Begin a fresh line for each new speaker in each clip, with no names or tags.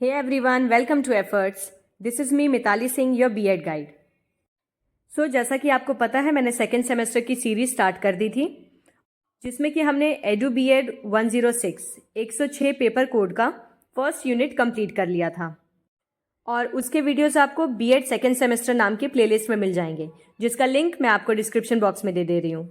Hey everyone, welcome to Efforts. This is me Mitali Singh, your B.Ed guide. So जैसा कि आपको पता है मैंने सेकेंड सेमेस्टर की सीरीज स्टार्ट कर दी थी जिसमें कि हमने एडू B.Ed 106 106 पेपर कोड का फर्स्ट यूनिट कंप्लीट कर लिया था और उसके वीडियोस आपको B.Ed सेकेंड सेमेस्टर नाम के प्लेलिस्ट में मिल जाएंगे जिसका लिंक मैं आपको डिस्क्रिप्शन बॉक्स में दे रही हूँ।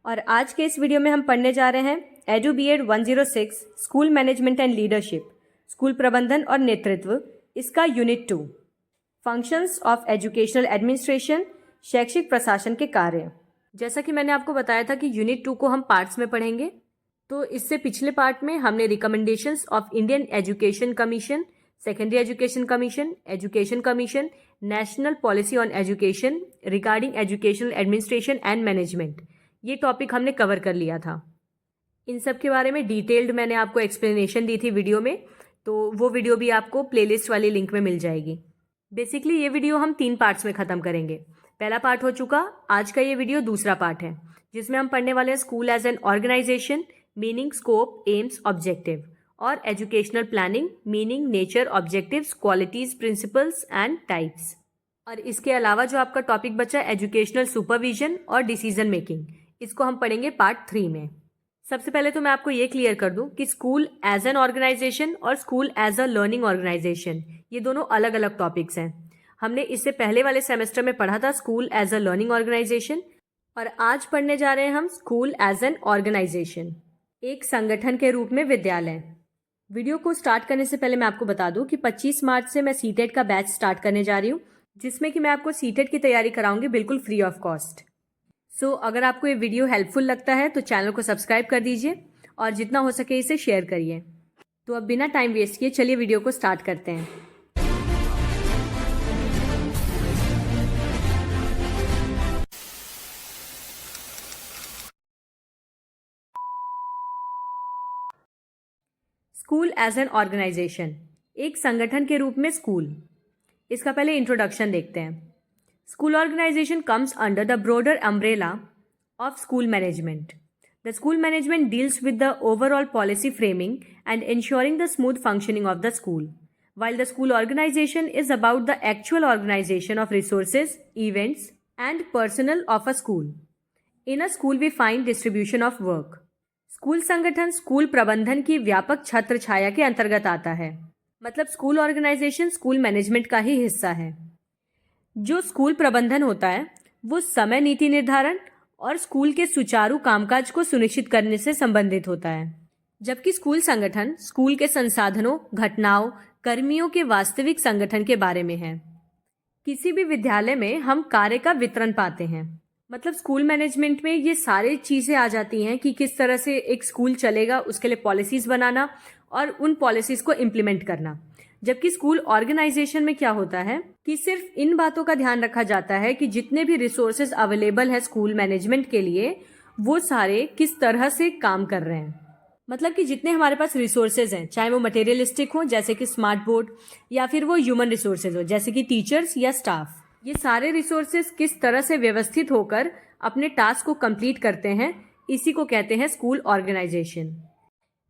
और आज के इस वीडियो में हम पढ़ने जा रहे हैं edu B.Ed 106 school management and leadership, school प्रबंधन और नेतृत्व, इसका unit 2 functions of educational administration, शैक्षिक प्रशासन के कार्य। जैसा कि मैंने आपको बताया था कि यूनिट 2 को हम पार्ट्स में पढ़ेंगे, तो इससे पिछले पार्ट में हमने recommendations of Indian education commission, secondary education commission, national policy on education regarding educational administration and management, ये टॉपिक हमने कवर कर लिया था। इन सब के बारे में डिटेल्ड मैंने आपको एक्सप्लेनेशन दी थी वीडियो में, तो वो वीडियो भी आपको प्लेलिस्ट वाली लिंक में मिल जाएगी। बेसिकली ये वीडियो हम 3 पार्ट्स में ख़त्म करेंगे। पहला पार्ट हो चुका, आज का ये वीडियो दूसरा पार्ट है जिसमें हम पढ़ने वाले हैं school as an organization, meaning, scope, aims, objective, और educational planning, meaning, nature, objectives, qualities, principles and types. और इसके अलावा जो आपका टॉपिक बचा एजुकेशनल सुपरविजन और डिसीजन मेकिंग, इसको हम पढ़ेंगे पार्ट 3 में। सबसे पहले तो मैं आपको ये क्लियर कर दूं कि स्कूल एज एन ऑर्गेनाइजेशन और school as a learning organization, ये दोनों अलग अलग टॉपिक्स हैं। हमने इससे पहले वाले सेमेस्टर में पढ़ा था school as a learning organization, और आज पढ़ने जा रहे हैं हम स्कूल एज एन ऑर्गेनाइजेशन, एक संगठन के रूप में विद्यालय। वीडियो को स्टार्ट करने से पहले मैं आपको बता दूं कि 25 मार्च से मैं सीटेट का बैच स्टार्ट करने जा रही हूँ, जिसमें कि मैं आपको सीटेट की तैयारी कराऊंगी बिल्कुल फ्री ऑफ कॉस्ट। सो अगर आपको ये वीडियो हेल्पफुल लगता है तो चैनल को सब्सक्राइब कर दीजिए और जितना हो सके इसे शेयर करिए। तो अब बिना टाइम वेस्ट किए चलिए वीडियो को स्टार्ट करते हैं। स्कूल एज एन ऑर्गेनाइजेशन, एक संगठन के रूप में स्कूल। इसका पहले इंट्रोडक्शन देखते हैं। School organization comes under the broader umbrella of school management. The school management deals with the overall policy framing and ensuring the smooth functioning of the school, while the school organization is about the actual organization of resources, events, and personnel of a school. In a school we find distribution of work. School संगठन school प्रबंधन की व्यापक छत्र छाया के अंतर्गत आता है, मतलब स्कूल ऑर्गेनाइजेशन स्कूल मैनेजमेंट का ही हिस्सा है। जो स्कूल प्रबंधन होता है वो समय नीति निर्धारण और स्कूल के सुचारू कामकाज को सुनिश्चित करने से संबंधित होता है, जबकि स्कूल संगठन स्कूल के संसाधनों, घटनाओं, कर्मियों के वास्तविक संगठन के बारे में है। किसी भी विद्यालय में हम कार्य का वितरण पाते हैं, मतलब स्कूल मैनेजमेंट में ये सारी चीज़ें आ जाती हैं कि किस तरह से एक स्कूल चलेगा, उसके लिए पॉलिसीज़ बनाना और उन पॉलिसीज़ को इम्प्लीमेंट करना। जबकि स्कूल ऑर्गेनाइजेशन में क्या होता है कि सिर्फ इन बातों का ध्यान रखा जाता है कि जितने भी रिसोर्सेज अवेलेबल है स्कूल मैनेजमेंट के लिए वो सारे किस तरह से काम कर रहे हैं। मतलब कि जितने हमारे पास रिसोर्सेज हैं, चाहे वो मटेरियलिस्टिक हो जैसे कि स्मार्ट बोर्ड, या फिर वो ह्यूमन रिसोर्सेज हो जैसे कि टीचर्स या स्टाफ, ये सारे रिसोर्सेज किस तरह से व्यवस्थित होकर अपने टास्क को कंप्लीट करते हैं, इसी को कहते हैं school organization.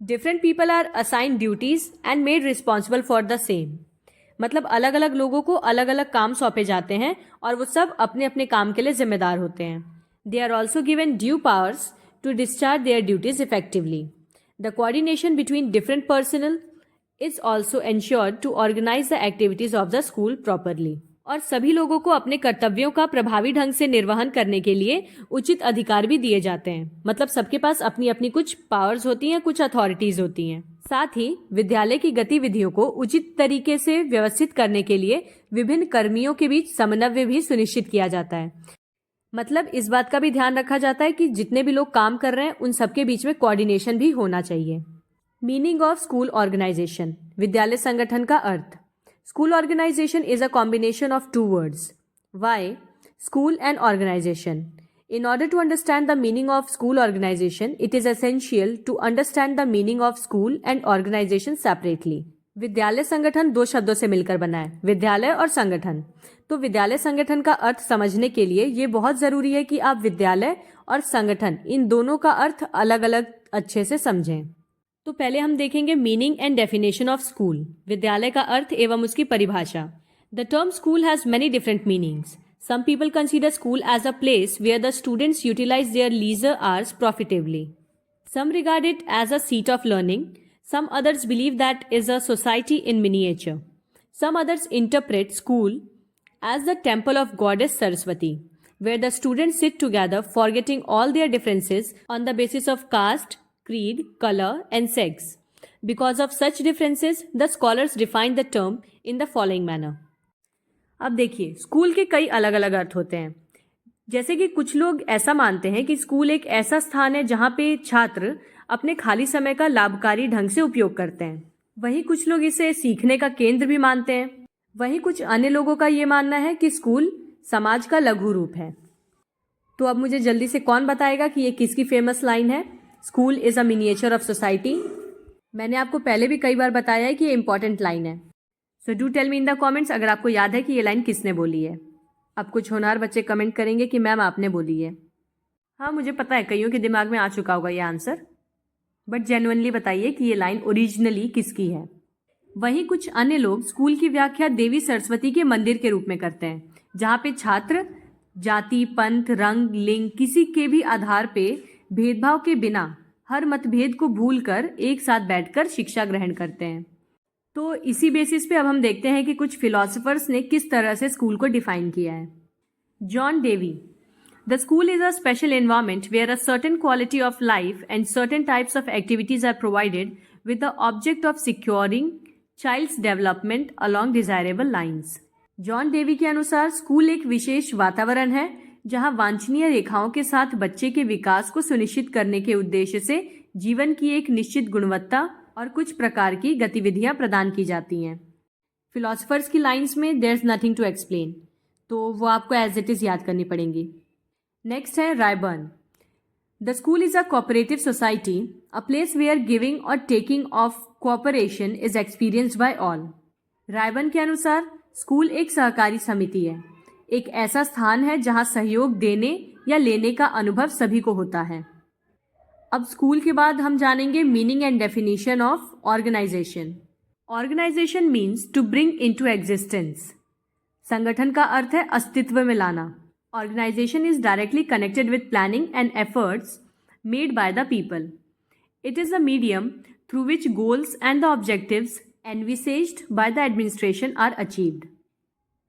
Different people are assign duties and made responsible for the same, मतलब अलग अलग लोगों को अलग अलग काम सौंपे जाते हैं और वो सब अपने अपने काम के लिए जिम्मेदार होते हैं। They are also given due powers to discharge their duties effectively. The coordination between different personnel is also ensured to organize the activities of the school properly. और सभी लोगों को अपने कर्तव्यों का प्रभावी ढंग से निर्वहन करने के लिए उचित अधिकार भी दिए जाते हैं, मतलब सबके पास अपनी अपनी कुछ पावर्स होती हैं, कुछ अथॉरिटीज होती हैं। साथ ही विद्यालय की गतिविधियों को उचित तरीके से व्यवस्थित करने के लिए विभिन्न कर्मियों के बीच समन्वय भी सुनिश्चित किया जाता है, मतलब इस बात का भी ध्यान रखा जाता है कि जितने भी लोग काम कर रहे हैं उन सबके बीच में कोऑर्डिनेशन भी होना चाहिए। मीनिंग ऑफ स्कूल ऑर्गेनाइजेशन, विद्यालय संगठन का अर्थ। School organization is a combination of 2 words. Why? School and organization. In order to understand the meaning of school organization, it is essential to understand the meaning of school and organization separately. विद्यालय संगठन 2 शब्दों से मिलकर बना है, विद्यालय और संगठन। तो विद्यालय संगठन का अर्थ समझने के लिए ये बहुत ज़रूरी है कि आप विद्यालय और संगठन इन दोनों का अर्थ अलग अलग अच्छे से समझें। तो पहले हम देखेंगे meaning and definition of school, विद्यालय का अर्थ एवं उसकी परिभाषा। The term school has many different meanings. Some people consider school as a place where the students utilize their leisure hours profitably. Some regard it as a seat of learning. Some others believe that is a society in miniature. Some others interpret school as the temple of goddess Saraswati, where the students sit together forgetting all their differences on the basis of caste, creed, color, and sex. Because of such differences, the scholars define the term in the following manner. अब देखिए, school के कई अलग अलग अर्थ होते हैं। जैसे कि कुछ लोग ऐसा मानते हैं कि स्कूल एक ऐसा स्थान है जहाँ पे छात्र अपने खाली समय का लाभकारी ढंग से उपयोग करते हैं। वहीं कुछ लोग इसे सीखने का केंद्र भी मानते हैं। वहीं कुछ अन्य लोगों का ये मानना है कि स्कूल समाज का लघु रूप है। तो अब मुझे जल्दी से कौन बताएगा कि ये किसकी फेमस लाइन है? School is a miniature of society. मैंने आपको पहले भी कई बार बताया है कि ये इंपॉर्टेंट लाइन है। So do tell me in the comments अगर आपको याद है कि ये लाइन किसने बोली है। अब कुछ होनहार बच्चे कमेंट करेंगे कि मैम आपने बोली है। हाँ, मुझे पता है कईयों के दिमाग में आ चुका होगा ये आंसर, बट जेन्युइनली बताइए कि ये लाइन ओरिजिनली किसकी है। वहीं कुछ अन्य लोग स्कूल की व्याख्या देवी सरस्वती के मंदिर के रूप में करते हैं, जहाँ पे छात्र जाति, पंथ, रंग, लिंग किसी के भी आधार पे भेदभाव के बिना हर मतभेद को भूलकर एक साथ बैठकर शिक्षा ग्रहण करते हैं। तो इसी बेसिस पे अब हम देखते हैं कि कुछ फिलोसोफर्स ने किस तरह से स्कूल को डिफाइन किया है। John Dewey, the school is a special environment where a certain quality of life and certain types of activities are provided with the object of securing child's development along desirable lines. John Dewey के अनुसार school एक विशेष वातावरण है जहां वांछनीय रेखाओं के साथ बच्चे के विकास को सुनिश्चित करने के उद्देश्य से जीवन की एक निश्चित गुणवत्ता और कुछ प्रकार की गतिविधियां प्रदान की जाती हैं। फिलोसफर्स की लाइंस में there is nothing to explain, तो वो आपको एज इट इज याद करनी पड़ेंगी। नेक्स्ट है Ryburn, the school is a cooperative society, a place where giving और taking of cooperation is experienced by all. Ryburn के अनुसार स्कूल एक सहकारी समिति है, एक ऐसा स्थान है जहां सहयोग देने या लेने का अनुभव सभी को होता है। अब स्कूल के बाद हम जानेंगे meaning and definition of organization. Organization means to bring into existence. संगठन का अर्थ है अस्तित्व में लाना। Organization is directly connected with planning and efforts made by the people. It is a medium through which goals and the objectives envisaged by the administration are achieved.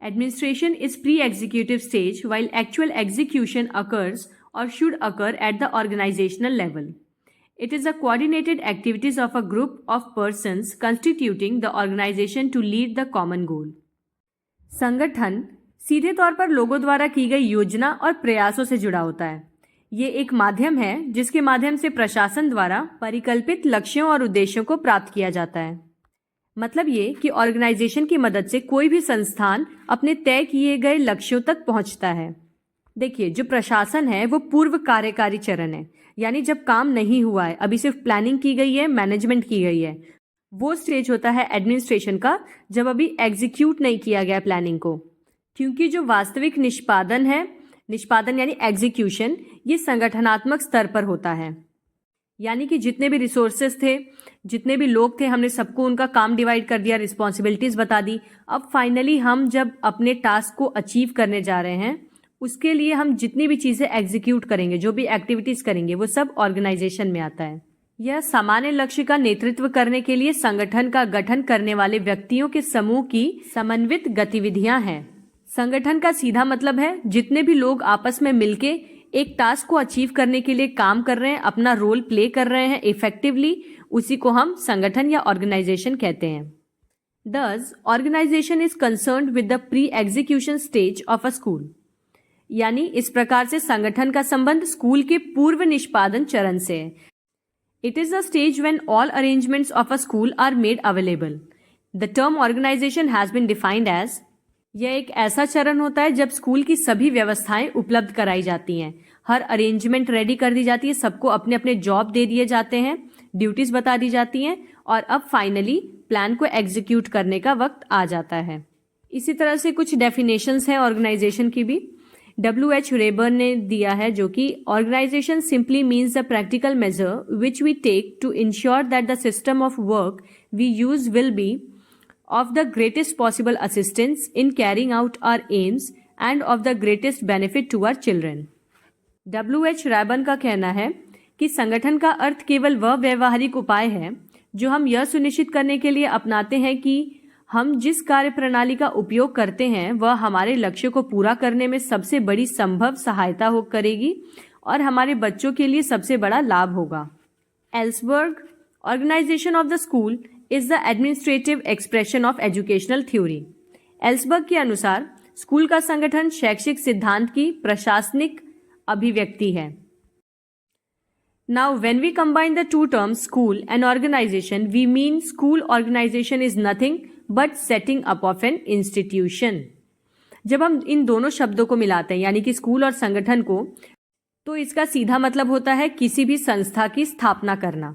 Administration is pre-executive stage while actual execution occurs or should occur at the organizational level. It is the coordinated activities of a group of persons constituting the organization to lead the common goal. संगठन सीधे तौर पर लोगों द्वारा की गई योजना और प्रयासों से जुड़ा होता है। ये एक माध्यम है जिसके माध्यम से प्रशासन द्वारा परिकल्पित लक्ष्यों और उद्देश्यों को प्राप्त किया जाता है। मतलब ये कि ऑर्गेनाइजेशन की मदद से कोई भी संस्थान अपने तय किए गए लक्ष्यों तक पहुंचता है। देखिए, जो प्रशासन है वो पूर्व कार्यकारी चरण है, यानी जब काम नहीं हुआ है, अभी सिर्फ प्लानिंग की गई है, मैनेजमेंट की गई है। वो स्टेज होता है एडमिनिस्ट्रेशन का, जब अभी एग्जीक्यूट नहीं किया गया प्लानिंग को। क्योंकि जो वास्तविक निष्पादन है, निष्पादन यानी एग्जीक्यूशन, ये संगठनात्मक स्तर पर होता है। यानी कि जितने भी रिसोर्सेज थे, जितने भी लोग थे, हमने सबको उनका काम डिवाइड कर दिया, रिस्पॉन्सिबिलिटीज बता दी। अब फाइनली हम जब अपने टास्क को अचीव करने जा रहे हैं, उसके लिए हम जितनी भी चीज़ें एग्जीक्यूट करेंगे, जो भी एक्टिविटीज करेंगे, वो सब ऑर्गेनाइजेशन में आता है। यह सामान्य लक्ष्य का नेतृत्व करने के लिए संगठन का गठन करने वाले व्यक्तियों के समूह की समन्वित गतिविधियां हैं। संगठन का सीधा मतलब है जितने भी लोग आपस में मिलके एक टास्क को अचीव करने के लिए काम कर रहे हैं, अपना रोल प्ले कर रहे हैं इफेक्टिवली, उसी को हम संगठन या ऑर्गेनाइजेशन कहते हैं। Thus, organization is concerned with the pre-execution stage of a school. यानी इस प्रकार से संगठन का संबंध स्कूल के पूर्व निष्पादन चरण से है। It is the stage when all arrangements of a school are made available. The term organization has been defined as, यह एक ऐसा चरण होता है जब स्कूल की सभी व्यवस्थाएं उपलब्ध कराई जाती हैं, हर अरेंजमेंट रेडी कर दी जाती है, सबको अपने अपने जॉब दे दिए जाते हैं, ड्यूटीज बता दी जाती हैं, और अब फाइनली प्लान को एग्जीक्यूट करने का वक्त आ जाता है। इसी तरह से कुछ डेफिनेशंस हैं ऑर्गेनाइजेशन की भी। W.H. रेबर्न ने दिया है, जो कि organization simply means the practical measure which we take to ensure that the system of work we use will be of the greatest possible assistance in carrying out our aims and of the greatest benefit to our children. W.H. रैबर्न का कहना है कि संगठन का अर्थ केवल वह व्यवहारिक उपाय है जो हम यह सुनिश्चित करने के लिए अपनाते हैं कि हम जिस कार्य प्रणाली का उपयोग करते हैं वह हमारे लक्ष्य को पूरा करने में सबसे बड़ी संभव सहायता हो करेगी और हमारे बच्चों के लिए सबसे बड़ा लाभ होगा. Elsberg, organization of the school is the administrative expression of educational theory. Elsberg के अनुसार स्कूल का संगठन शैक्षिक सिद्धांत की प्रशासनिक अभिव्यक्ति है. Now, when we combine the two terms school and organization, we mean school organization is nothing but setting up of an institution. जब हम इन दोनों शब्दों को मिलाते हैं यानी कि स्कूल और संगठन को, तो इसका सीधा मतलब होता है किसी भी संस्था की स्थापना करना.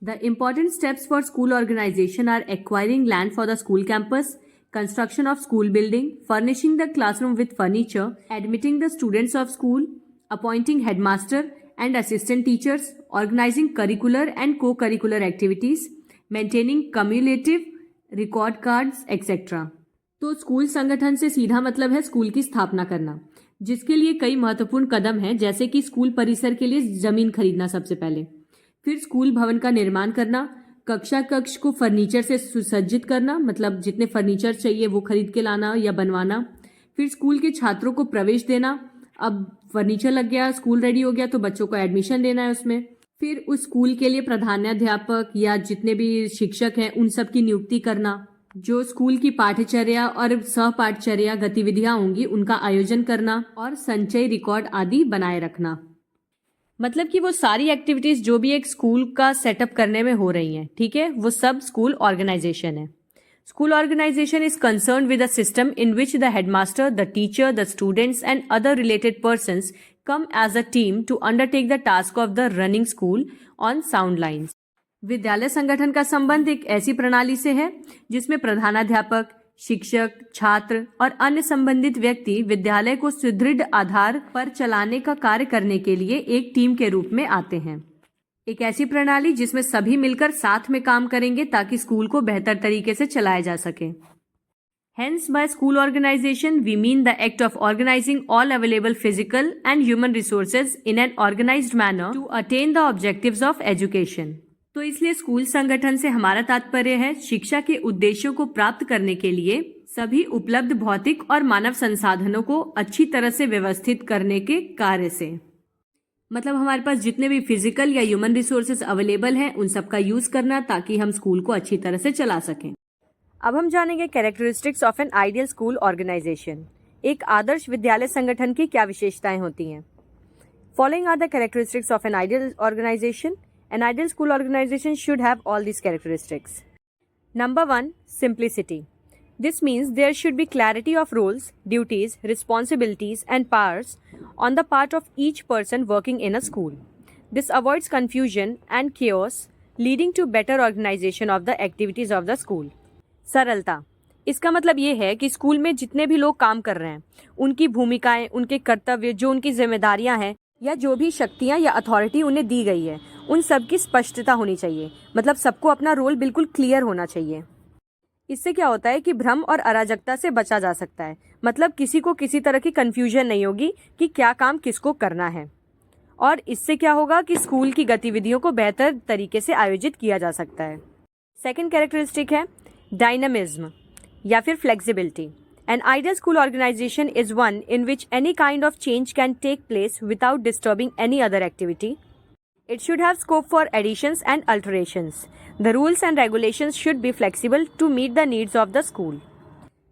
The important steps for school organization are acquiring land for the school campus, construction of school building, furnishing the classroom with furniture, admitting the students of school, appointing headmaster and assistant teachers, organizing curricular and co-curricular activities, maintaining cumulative record cards, etc. तो school संगठन से सीधा मतलब है school की स्थापना करना, जिसके लिए कई महत्वपूर्ण कदम हैं, जैसे कि स्कूल परिसर के लिए जमीन खरीदना सबसे पहले, फिर स्कूल भवन का निर्माण करना, कक्षा कक्ष को फर्नीचर से सुसज्जित करना, मतलब जितने फर्नीचर चाहिए वो खरीद के लाना या बनवाना, फिर स्कूल के छात्रों को प्रवेश देना. अब फर्नीचर लग गया, स्कूल रेडी हो गया, तो बच्चों को एडमिशन देना है उसमें. फिर उस स्कूल के लिए प्रधानाध्यापक या जितने भी शिक्षक हैं उन सब की नियुक्ति करना, जो स्कूल की पाठ्यचर्या और सहपाठचर्या गतिविधियां होंगी उनका आयोजन करना और संचय रिकॉर्ड आदि बनाए रखना. मतलब कि वो सारी एक्टिविटीज जो भी एक स्कूल का सेटअप करने में हो रही हैं, ठीक है, वो सब स्कूल ऑर्गेनाइजेशन है. School organization is concerned with a system in which the headmaster, the teacher, the students and other related persons come as a team to undertake the task of the running school on sound lines. विद्यालय संगठन का संबंध एक ऐसी प्रणाली से है जिसमें प्रधानाध्यापक, शिक्षक, छात्र और अन्य संबंधित व्यक्ति विद्यालय को सुदृढ़ आधार पर चलाने का कार्य करने के लिए एक टीम के रूप में आते हैं. एक ऐसी प्रणाली जिसमें सभी मिलकर साथ में काम करेंगे ताकि स्कूल को बेहतर तरीके से चलाया जा सके. Hence, by school organization, we mean the act of organizing all available physical and human resources in an organized manner to attain the objectives of education. तो इसलिए स्कूल संगठन से हमारा तात्पर्य है शिक्षा के उद्देश्यों को प्राप्त करने के लिए सभी उपलब्ध भौतिक और मानव संसाधनों को अच्छी तरह से व्यवस्थित करने के कार्य से. मतलब हमारे पास जितने भी फिजिकल या ह्यूमन रिसोर्सेज अवेलेबल हैं उन सब का यूज करना ताकि हम स्कूल को अच्छी तरह से चला सकें. अब हम जानेंगे characteristics of an ideal school organization. एक आदर्श विद्यालय संगठन की क्या विशेषताएं होती हैं? Following are the characteristics of an ideal organization. An ideal school organization should have all these characteristics. Number 1, simplicity. This means there should be clarity of roles, duties, responsibilities, and powers on the part of each person working in a school. This avoids confusion and chaos, leading to better organization of the activities of the school. सरलता. इसका मतलब ये है कि school में जितने भी लोग काम कर रहे हैं उनकी भूमिकाएं, उनके कर्तव्य, जो उनकी जिम्मेदारियां हैं या जो भी शक्तियां या अथॉरिटी उन्हें दी गई है उन सब की स्पष्टता होनी चाहिए. मतलब सबको अपना रोल बिल्कुल क्लियर होना चाहिए. इससे क्या होता है कि भ्रम और अराजकता से बचा जा सकता है. मतलब किसी को किसी तरह की कंफ्यूजन नहीं होगी कि क्या काम किसको करना है. और इससे क्या होगा कि स्कूल की गतिविधियों को बेहतर तरीके से आयोजित किया जा सकता है. सेकेंड कैरेक्टरिस्टिक है डायनामिज्म या फिर flexibility. An ideal school organization is one in which any kind of change can take place without disturbing any other activity. It should have scope for additions and alterations. The rules and regulations should be flexible to meet the needs of the school.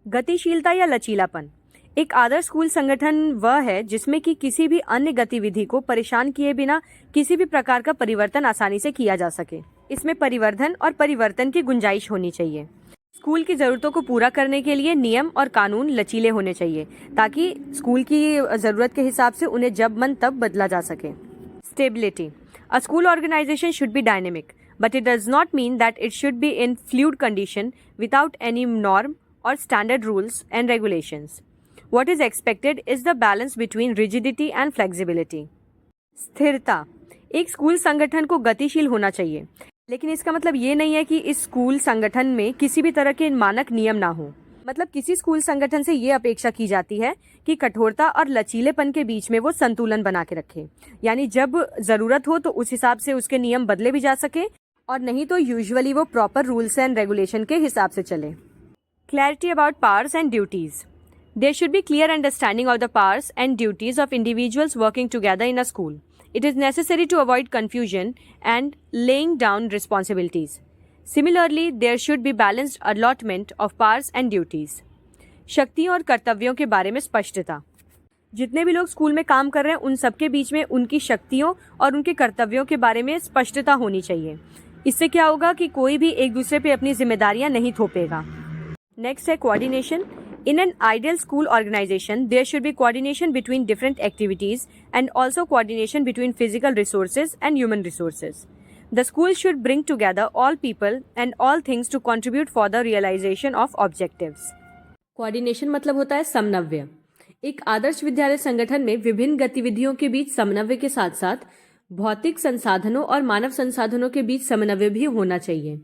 गतिशीलता या लचीलापन. एक आदर्श school संगठन वह है जिसमें कि किसी भी अन्य गतिविधि को परेशान किए बिना किसी भी प्रकार का परिवर्तन आसानी से किया जा सके. इसमें परिवर्धन और परिवर्तन की गुंजाइश होनी चाहिए. स्कूल की ज़रूरतों को पूरा करने के लिए नियम और कानून लचीले होने चाहिए ताकि स्कूल की ज़रूरत के हिसाब से उन्हें जब मन तब बदला जा सके. Stability. A school organization should be dynamic but it does not mean that it should be in fluid condition without any norm और standard rules and regulations. What is expected is the balance between rigidity and flexibility. स्थिरता, एक school संगठन को गतिशील होना चाहिए, लेकिन इसका मतलब ये नहीं है कि इस स्कूल संगठन में किसी भी तरह के मानक नियम ना हो। मतलब किसी स्कूल संगठन से ये अपेक्षा की जाती है कि कठोरता और लचीलेपन के बीच में वो संतुलन बना के रखे, यानी जब ज़रूरत हो तो उस हिसाब से उसके नियम बदले भी जा सके, और नहीं तो यूजुअली वो प्रॉपर रूल्स एंड रेगुलेशन के हिसाब से चले। Clarity about powers and duties, there should be clear understanding of the powers and duties of individuals working together in a school. It is necessary to avoid confusion and laying down responsibilities. Similarly, there should be balanced allotment of powers and duties. शक्तियों और कर्तव्यों के बारे में स्पष्टता, जितने भी लोग स्कूल में काम कर रहे हैं उन सबके बीच में उनकी शक्तियों और उनके कर्तव्यों के बारे में स्पष्टता होनी चाहिए। इससे क्या होगा कि कोई भी एक दूसरे पे अपनी जिम्मेदारियां नहीं थोपेगा। नेक्स्ट है coordination. In an ideal school organization, there should be coordination between different activities and also coordination between physical resources and human resources. The school should bring together all people and all things to contribute for the realization of objectives. Coordination मतलब होता है समन्वय. एक आदर्श विद्यालय संगठन में विभिन्न गतिविधियों के बीच समन्वय के साथ साथ भौतिक संसाधनों और मानव संसाधनों के बीच समन्वय भी होना चाहिए.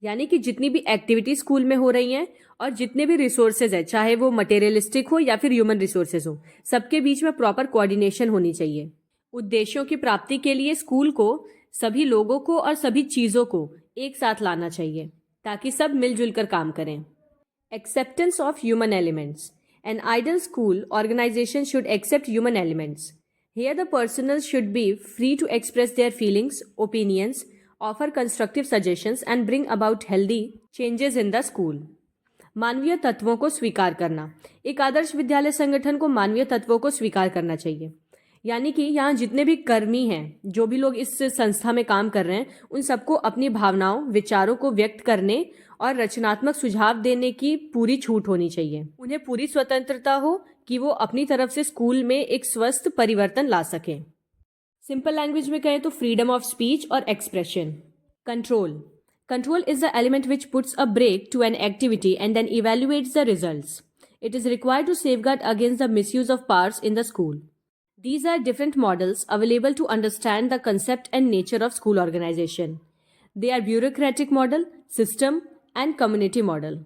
यानी कि जितनी भी एक्टिविटी स्कूल में हो रही हैं और जितने भी रिसोर्सेज है, चाहे वो मटेरियलिस्टिक हो या फिर ह्यूमन रिसोर्सेज हो, सबके बीच में प्रॉपर कोऑर्डिनेशन होनी चाहिए. उद्देश्यों की प्राप्ति के लिए स्कूल को सभी लोगों को और सभी चीज़ों को एक साथ लाना चाहिए ताकि सब मिलजुल कर काम करें. Acceptance of human elements. An ideal school organization should accept human elements. Here the personnel should be free to express their feelings, opinions, offer constructive suggestions and bring about healthy changes in the school. मानवीय तत्वों को स्वीकार करना. एक आदर्श विद्यालय संगठन को मानवीय तत्वों को स्वीकार करना चाहिए. यानी कि यहाँ जितने भी कर्मी हैं, जो भी लोग इस संस्था में काम कर रहे हैं, उन सबको अपनी भावनाओं, विचारों को व्यक्त करने और रचनात्मक सुझाव देने की पूरी छूट होनी चाहिए. उन्हें पूरी स्वतंत्रता हो कि वो अपनी तरफ से स्कूल में एक स्वस्थ परिवर्तन ला सकें. सिंपल लैंग्वेज में कहें तो फ्रीडम ऑफ स्पीच और expression. Control is the element which puts a brake to an activity and then evaluates the results. It is required to safeguard against the misuse of powers in the school. These are different models available to understand the concept and nature of school organization. They are bureaucratic model, system and community model.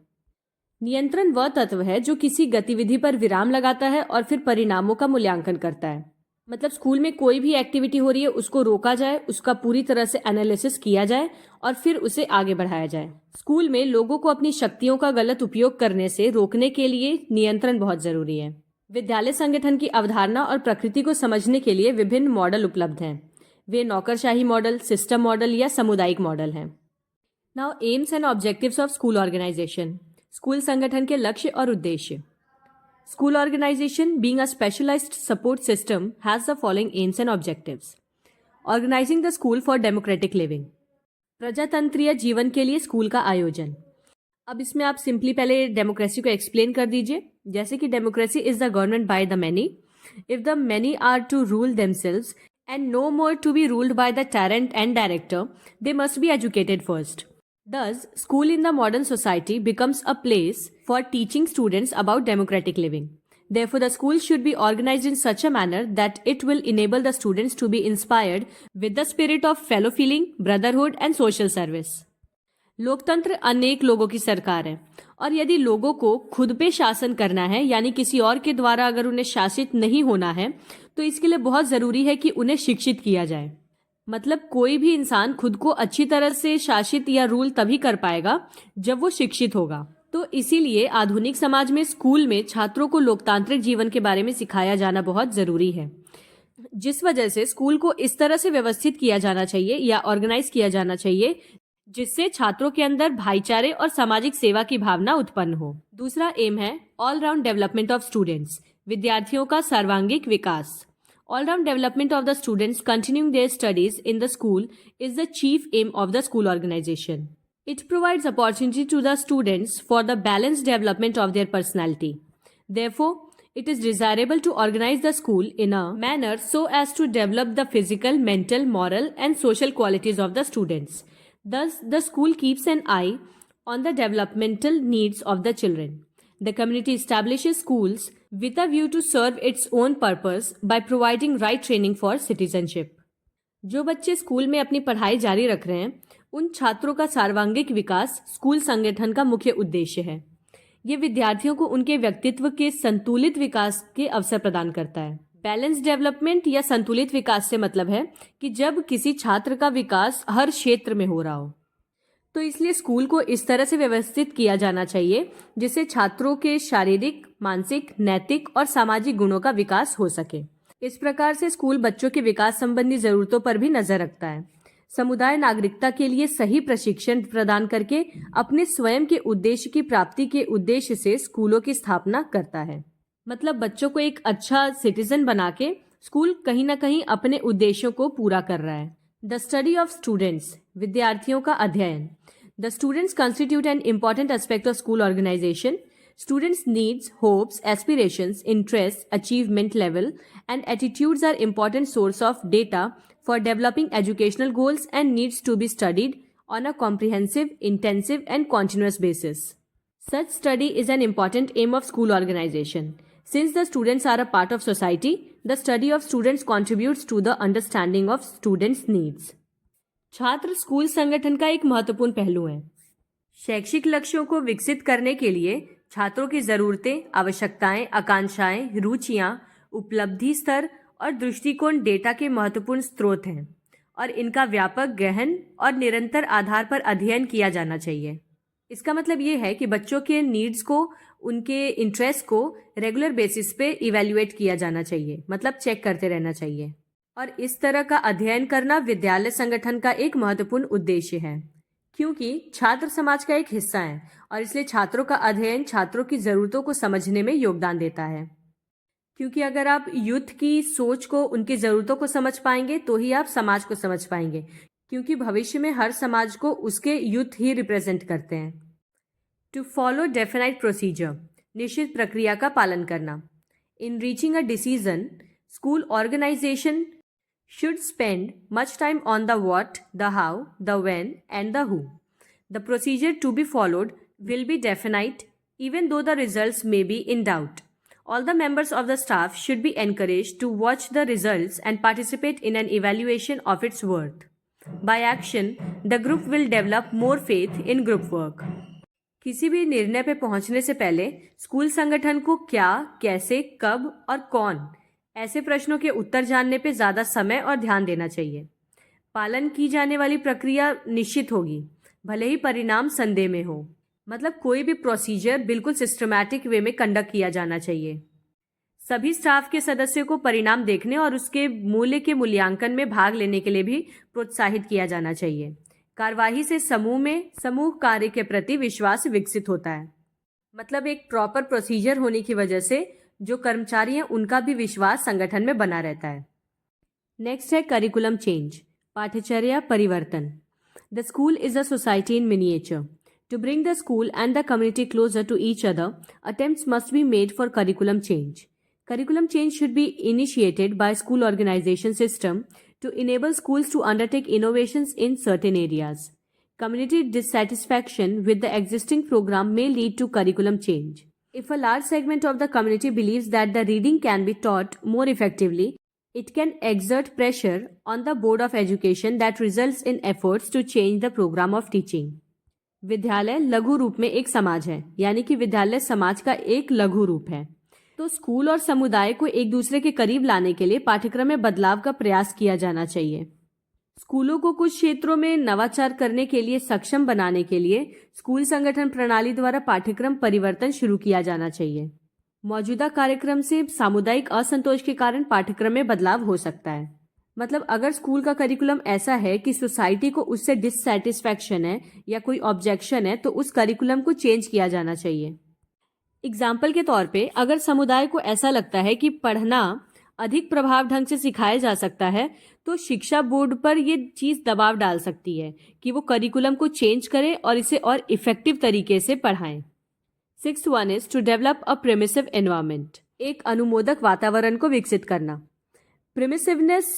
नियंत्रण वह तत्व है जो किसी गतिविधि पर विराम लगाता है और फिर परिणामों का मूल्यांकन करता है. मतलब स्कूल में कोई भी एक्टिविटी हो रही है उसको रोका जाए, उसका पूरी तरह से एनालिसिस किया जाए और फिर उसे आगे बढ़ाया जाए. स्कूल में लोगों को अपनी शक्तियों का गलत उपयोग करने से रोकने के लिए नियंत्रण बहुत जरूरी है. विद्यालय संगठन की अवधारणा और प्रकृति को समझने के लिए विभिन्न मॉडल उपलब्ध हैं. वे नौकरशाही मॉडल, सिस्टम मॉडल या सामुदायिक मॉडल हैं. Now aims and objectives of school organization. School संगठन के लक्ष्य और उद्देश्य. School organization being a specialized support system has the following aims and objectives. Organizing the school for democratic living. प्रजातंत्रीय जीवन के लिए स्कूल का आयोजन. अब इसमें आप सिंपली पहले डेमोक्रेसी को एक्सप्लेन कर दीजिए. जैसे कि democracy is the government by the many. If the many are to rule themselves and no more to be ruled by the tyrant and director, they must be educated first. Thus, school in the modern society becomes a place for teaching students about democratic living. Therefore, the school should be organized in such a manner that it will enable the students to be inspired with the spirit of fellow feeling, brotherhood and social service. लोकतंत्र अनेक लोगों की सरकार है और यदि लोगों को खुद पे शासन करना है, यानी किसी और के द्वारा अगर उन्हें शासित नहीं होना है, तो इसके लिए बहुत ज़रूरी है कि उन्हें शिक्षित किया जाए. मतलब कोई भी इंसान खुद को अच्छी तरह से शासित या रूल तभी कर पाएगा जब वो शिक्षित होगा. तो इसीलिए आधुनिक समाज में स्कूल में छात्रों को लोकतांत्रिक जीवन के बारे में सिखाया जाना बहुत ज़रूरी है. जिस वजह से स्कूल को इस तरह से व्यवस्थित किया जाना चाहिए या ऑर्गेनाइज किया जाना चाहिए जिससे छात्रों के अंदर भाईचारे और सामाजिक सेवा की भावना उत्पन्न हो. दूसरा एम है all round development of students. विद्यार्थियों का सर्वांगीण विकास. All round development of the students continuing their studies in the school is the chief aim of the school organization. It provides opportunity to the students for the balanced development of their personality. Therefore, it is desirable to organize the school in a manner so as to develop the physical, mental, moral and social qualities of the students. Thus, the school keeps an eye on the developmental needs of the children. The community establishes schools with a view to serve its own purpose by providing right training for citizenship. जो बच्चे school में अपनी पढ़ाई जारी रख रहे हैं उन छात्रों का सर्वांगीण विकास स्कूल संगठन का मुख्य उद्देश्य है। ये विद्यार्थियों को उनके व्यक्तित्व के संतुलित विकास के अवसर प्रदान करता है। बैलेंस डेवलपमेंट या संतुलित विकास से मतलब है कि जब किसी छात्र का विकास हर क्षेत्र में हो रहा हो, तो इसलिए स्कूल को इस तरह से व्यवस्थित किया जाना चाहिए जिससे छात्रों के शारीरिक, मानसिक, नैतिक और सामाजिक गुणों का विकास हो सके। इस प्रकार से स्कूल बच्चों के विकास संबंधी जरूरतों पर भी नजर रखता है। समुदाय नागरिकता के लिए सही प्रशिक्षण प्रदान करके अपने स्वयं के उद्देश्य की प्राप्ति के उद्देश्य से स्कूलों की स्थापना करता है। मतलब बच्चों को एक अच्छा सिटीजन बना के स्कूल कहीं ना कहीं अपने उद्देश्यों को पूरा कर रहा है। द स्टडी ऑफ स्टूडेंट्स, विद्यार्थियों का अध्ययन। The students constitute an important aspect of school organization. Students' needs, hopes, aspirations, interests, achievement level, and attitudes are important source of data for developing educational goals and needs to be studied on a comprehensive, intensive, and continuous basis. Such study is an important aim of school organization. Since the students are a part of society, the study of students contributes to the understanding of students' needs. छात्र school संगठन का एक महत्वपूर्ण पहलू है। शैक्षिक लक्ष्यों को विकसित करने के लिए छात्रों की जरूरतें, आवश्यकताएं, आकांक्षाएं, रुचियां, उपलब्धि स्तर और दृष्टिकोण डेटा के महत्वपूर्ण स्रोत हैं और इनका व्यापक, गहन और निरंतर आधार पर अध्ययन किया जाना चाहिए। इसका मतलब ये है कि बच्चों के नीड्स को, उनके इंटरेस्ट को रेगुलर बेसिस पे इवैल्यूएट किया जाना चाहिए, मतलब चेक करते रहना चाहिए। और इस तरह का अध्ययन करना विद्यालय संगठन का एक महत्वपूर्ण उद्देश्य है, क्योंकि छात्र समाज का एक हिस्सा है और इसलिए छात्रों का अध्ययन छात्रों की ज़रूरतों को समझने में योगदान देता है। क्योंकि अगर आप यूथ की सोच को, उनकी ज़रूरतों को समझ पाएंगे तो ही आप समाज को समझ पाएंगे, क्योंकि भविष्य में हर समाज को उसके यूथ ही रिप्रेजेंट करते हैं। टू फॉलो डेफिनाइट प्रोसीजर, निश्चित प्रक्रिया का पालन करना। In reaching a decision, school organization should spend much time on the what, the how, the when, and the who. The procedure to be followed will be definite, even though the results may be in doubt. All the members of the staff should be encouraged to watch the results and participate in an evaluation of its worth. By action, the group will develop more faith in group work. किसी भी निर्णय पे पहुंचने से पहले school संगठन को क्या, कैसे, कब और कौन, ऐसे प्रश्नों के उत्तर जानने पे ज़्यादा समय और ध्यान देना चाहिए। पालन की जाने वाली प्रक्रिया निश्चित होगी, भले ही परिणाम संदेह में हो। मतलब कोई भी प्रोसीजर बिल्कुल सिस्टमैटिक वे में कंडक्ट किया जाना चाहिए। सभी स्टाफ के सदस्यों को परिणाम देखने और उसके मूल्य के मूल्यांकन में भाग लेने के लिए भी प्रोत्साहित किया जाना चाहिए। कार्यवाही से समूह कार्य के प्रति विश्वास विकसित होता है। मतलब एक प्रॉपर प्रोसीजर होने की वजह से जो कर्मचारी हैं उनका भी विश्वास संगठन में बना रहता है। नेक्स्ट है करिकुलम चेंज, पाठ्यचर्या परिवर्तन। The school is a society in miniature. To bring the school and the community closer to each other, attempts must be made for curriculum change. Curriculum change should be initiated by school organization system to enable schools to undertake innovations in certain areas. Community dissatisfaction with the existing program may lead to curriculum change. If a large segment of the community believes that the reading can be taught more effectively, it can exert pressure on the Board of Education that results in efforts to change the program of teaching. विद्यालय लघु रूप में एक समाज है, यानी कि विद्यालय समाज का एक लघु रूप है। तो स्कूल और समुदाय को एक दूसरे के करीब लाने के लिए पाठ्यक्रम में बदलाव का प्रयास किया जाना चाहिए। स्कूलों को कुछ क्षेत्रों में नवाचार करने के लिए सक्षम बनाने के लिए स्कूल संगठन प्रणाली द्वारा पाठ्यक्रम परिवर्तन शुरू किया जाना चाहिए। मौजूदा कार्यक्रम से सामुदायिक असंतोष के कारण पाठ्यक्रम में बदलाव हो सकता है। मतलब अगर स्कूल का करिकुलम ऐसा है कि सोसाइटी को उससे डिससैटिस्फैक्शन है या कोई ऑब्जेक्शन है, तो उस करिकुलम को चेंज किया जाना चाहिए। एग्जाम्पल के तौर पे अगर समुदाय को ऐसा लगता है कि पढ़ना अधिक प्रभाव ढंग से सिखाया जा सकता है, तो शिक्षा बोर्ड पर ये चीज़ दबाव डाल सकती है कि वो करिकुलम को चेंज करे और इसे और इफेक्टिव तरीके से पढ़ाएं। 6th one is to develop a permissive environment, एक अनुमोदक वातावरण को विकसित करना। प्रेमिसिवनेस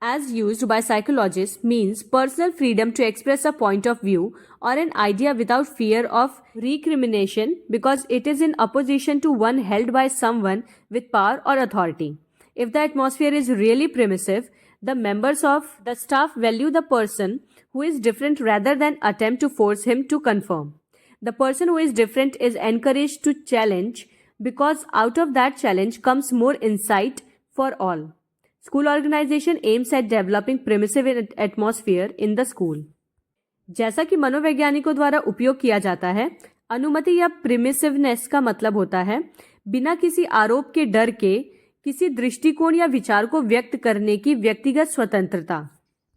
as used by psychologists, means personal freedom to express a point of view or an idea without fear of recrimination because it is in opposition to one held by someone with power or authority. If the atmosphere is really permissive, the members of the staff value the person who is different rather than attempt to force him to conform. The person who is different is encouraged to challenge because out of that challenge comes more insight for all. School organization aims at developing permissive atmosphere in the school. जैसा कि मनोवैज्ञानिकों द्वारा उपयोग किया जाता है, अनुमति या प्रिमिसिवनेस का मतलब होता है बिना किसी आरोप के डर के किसी दृष्टिकोण या विचार को व्यक्त करने की व्यक्तिगत स्वतंत्रता।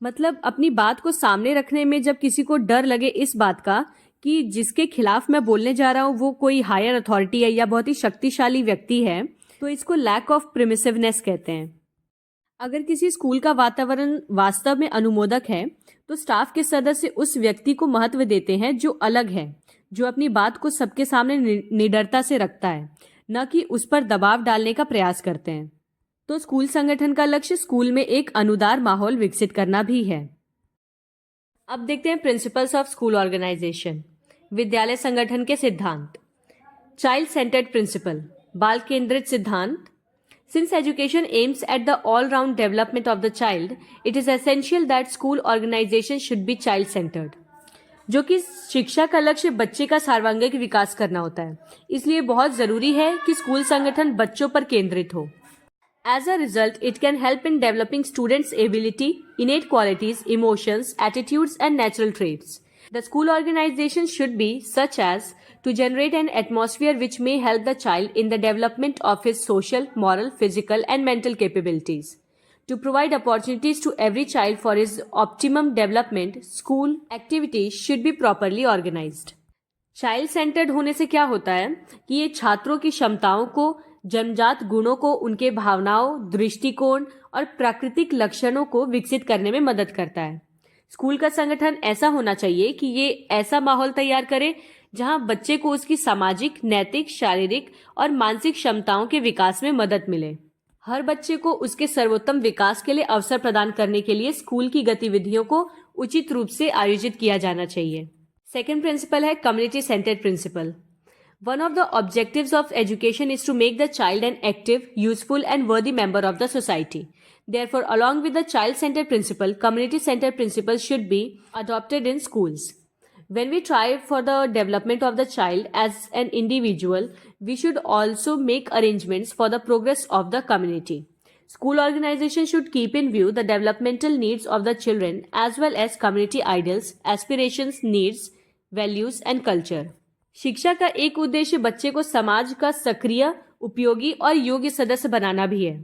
मतलब अपनी बात को सामने रखने में जब किसी को डर लगे इस बात का कि जिसके खिलाफ मैं बोलने जा रहा हूँ वो कोई हायर अथॉरिटी है या बहुत ही शक्तिशाली व्यक्ति है, तो इसको लैक ऑफ प्रिमिसिवनेस कहते हैं। अगर किसी स्कूल का वातावरण वास्तव में अनुमोदक है तो स्टाफ के सदस्य उस व्यक्ति को महत्व देते हैं जो अलग है, जो अपनी बात को सबके सामने निडरता से रखता है, न कि उस पर दबाव डालने का प्रयास करते हैं। तो स्कूल संगठन का लक्ष्य स्कूल में एक अनुदार माहौल विकसित करना भी है। अब देखते हैं प्रिंसिपल्स ऑफ स्कूल ऑर्गेनाइजेशन। विद्यालय संगठन के सिद्धांत। चाइल्ड सेंटर्ड प्रिंसिपल, बाल केंद्रित सिद्धांत। Since education aims at the all-round development of the child, it is essential that school organization should be child-centered. जो कि शिक्षा का लक्ष्य बच्चे का सर्वांगीण विकास करना होता है, इसलिए बहुत जरूरी है कि स्कूल संगठन बच्चों पर केंद्रित हो। As a result, it can help in developing students' ability, innate qualities, emotions, attitudes, and natural traits. The school organization should be such as to generate an atmosphere which may help the child in the development of his social, moral, physical, and mental capabilities. To provide opportunities to every child for his optimum development, school activities should be properly organized. Child centred होने से क्या होता है कि ये छात्रों की क्षमताओं को, जन्मजात गुणों को, उनके भावनाओं, दृष्टिकोण और प्राकृतिक लक्षणों को विकसित करने में मदद करता है। स्कूल का संगठन ऐसा होना चाहिए कि ये ऐसा माहौल तैयार करे जहां बच्चे को उसकी सामाजिक, नैतिक, शारीरिक और मानसिक क्षमताओं के विकास में मदद मिले। हर बच्चे को उसके सर्वोत्तम विकास के लिए अवसर प्रदान करने के लिए स्कूल की गतिविधियों को उचित रूप से आयोजित किया जाना चाहिए। सेकेंड प्रिंसिपल है community centred principle. One of the objectives of education is to make the child an active, useful and worthy member of the society. Therefore, along with the child-centered principle, community-centered principle should be adopted in schools. When we try for the development of the child as an individual, we should also make arrangements for the progress of the community. School organization should keep in view the developmental needs of the children as well as community ideals, aspirations, needs, values and culture. शिक्षा का एक उद्देश्य बच्चे को समाज का सक्रिय, उपयोगी और योग्य सदस्य बनाना भी है,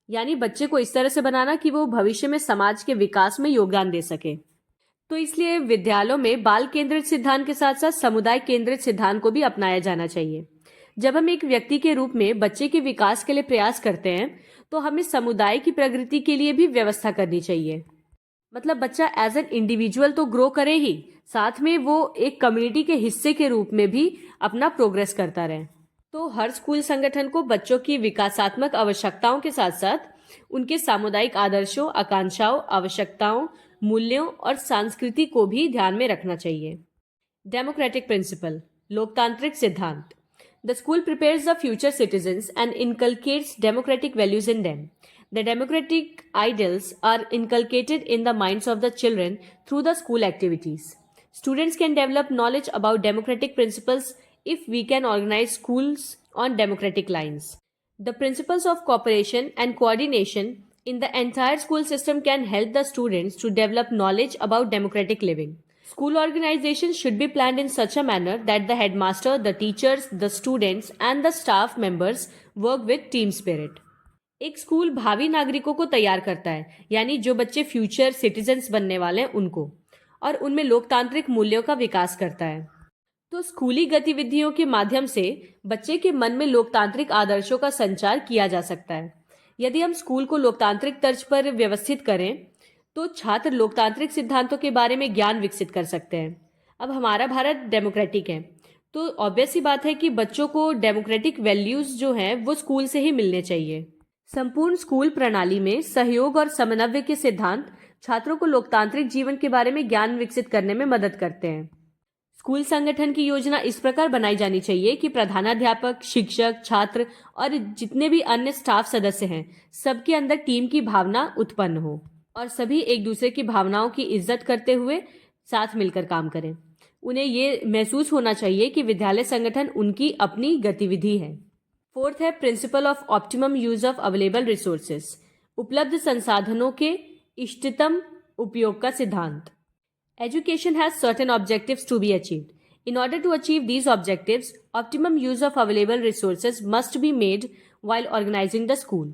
यानी बच्चे को इस तरह से बनाना कि वो भविष्य में समाज के विकास में योगदान दे सके। तो इसलिए विद्यालयों में बाल केंद्रित सिद्धांत के साथ साथ समुदाय केंद्रित सिद्धांत को भी अपनाया जाना चाहिए। जब हम एक व्यक्ति के रूप में बच्चे के विकास के लिए प्रयास करते हैं तो हमें समुदाय की प्रगति के लिए भी व्यवस्था करनी चाहिए। मतलब बच्चा एज एन इंडिविजुअल तो ग्रो करे ही, साथ में वो एक कम्युनिटी के हिस्से के रूप में भी अपना प्रोग्रेस करता रहे। तो हर स्कूल संगठन को बच्चों की विकासात्मक आवश्यकताओं के साथ साथ उनके सामुदायिक आदर्शों, आकांक्षाओं, आवश्यकताओं, मूल्यों और संस्कृति को भी ध्यान में रखना चाहिए। डेमोक्रेटिक प्रिंसिपल, लोकतांत्रिक सिद्धांत। The school prepares the future citizens and inculcates democratic values in them. The democratic ideals are inculcated in the minds of the children through the school activities. Students can develop knowledge about democratic principles if we can organize schools on democratic lines. The principles of cooperation and coordination in the entire school system can help the students to develop knowledge about democratic living. School organization should be planned in such a manner that the headmaster, the teachers, the students and the staff members work with team spirit. एक school भावी नागरिकों को तैयार करता है, यानी जो बच्चे फ्यूचर सिटीजन्स बनने वाले हैं उनको, और उनमें लोकतांत्रिक मूल्यों का विकास करता है। तो स्कूली गतिविधियों के माध्यम से बच्चे के मन में लोकतांत्रिक आदर्शों का संचार किया जा सकता है। यदि हम स्कूल को लोकतांत्रिक तर्ज पर व्यवस्थित करें तो छात्र लोकतांत्रिक सिद्धांतों के बारे में ज्ञान विकसित कर सकते हैं। अब हमारा भारत डेमोक्रेटिक है, तो ऑब्वियस सी बात है कि बच्चों को डेमोक्रेटिक वैल्यूज जो हैं वो स्कूल से ही मिलने चाहिए। संपूर्ण स्कूल प्रणाली में सहयोग और समन्वय के सिद्धांत छात्रों को लोकतांत्रिक जीवन के बारे में ज्ञान विकसित करने में मदद करते हैं। स्कूल संगठन की योजना इस प्रकार बनाई जानी चाहिए कि प्रधानाध्यापक, शिक्षक, छात्र और जितने भी अन्य स्टाफ सदस्य हैं, सबके अंदर टीम की भावना उत्पन्न हो और सभी एक दूसरे की भावनाओं की इज्जत करते हुए साथ मिलकर काम करें। उन्हें ये महसूस होना चाहिए कि विद्यालय संगठन उनकी अपनी गतिविधि है। फोर्थ है principle of optimum use of available resources, उपलब्ध संसाधनों के इष्टतम उपयोग का सिद्धांत। Education has certain objectives to be achieved. In order to achieve these objectives, optimum use of available resources must be made while organizing the school.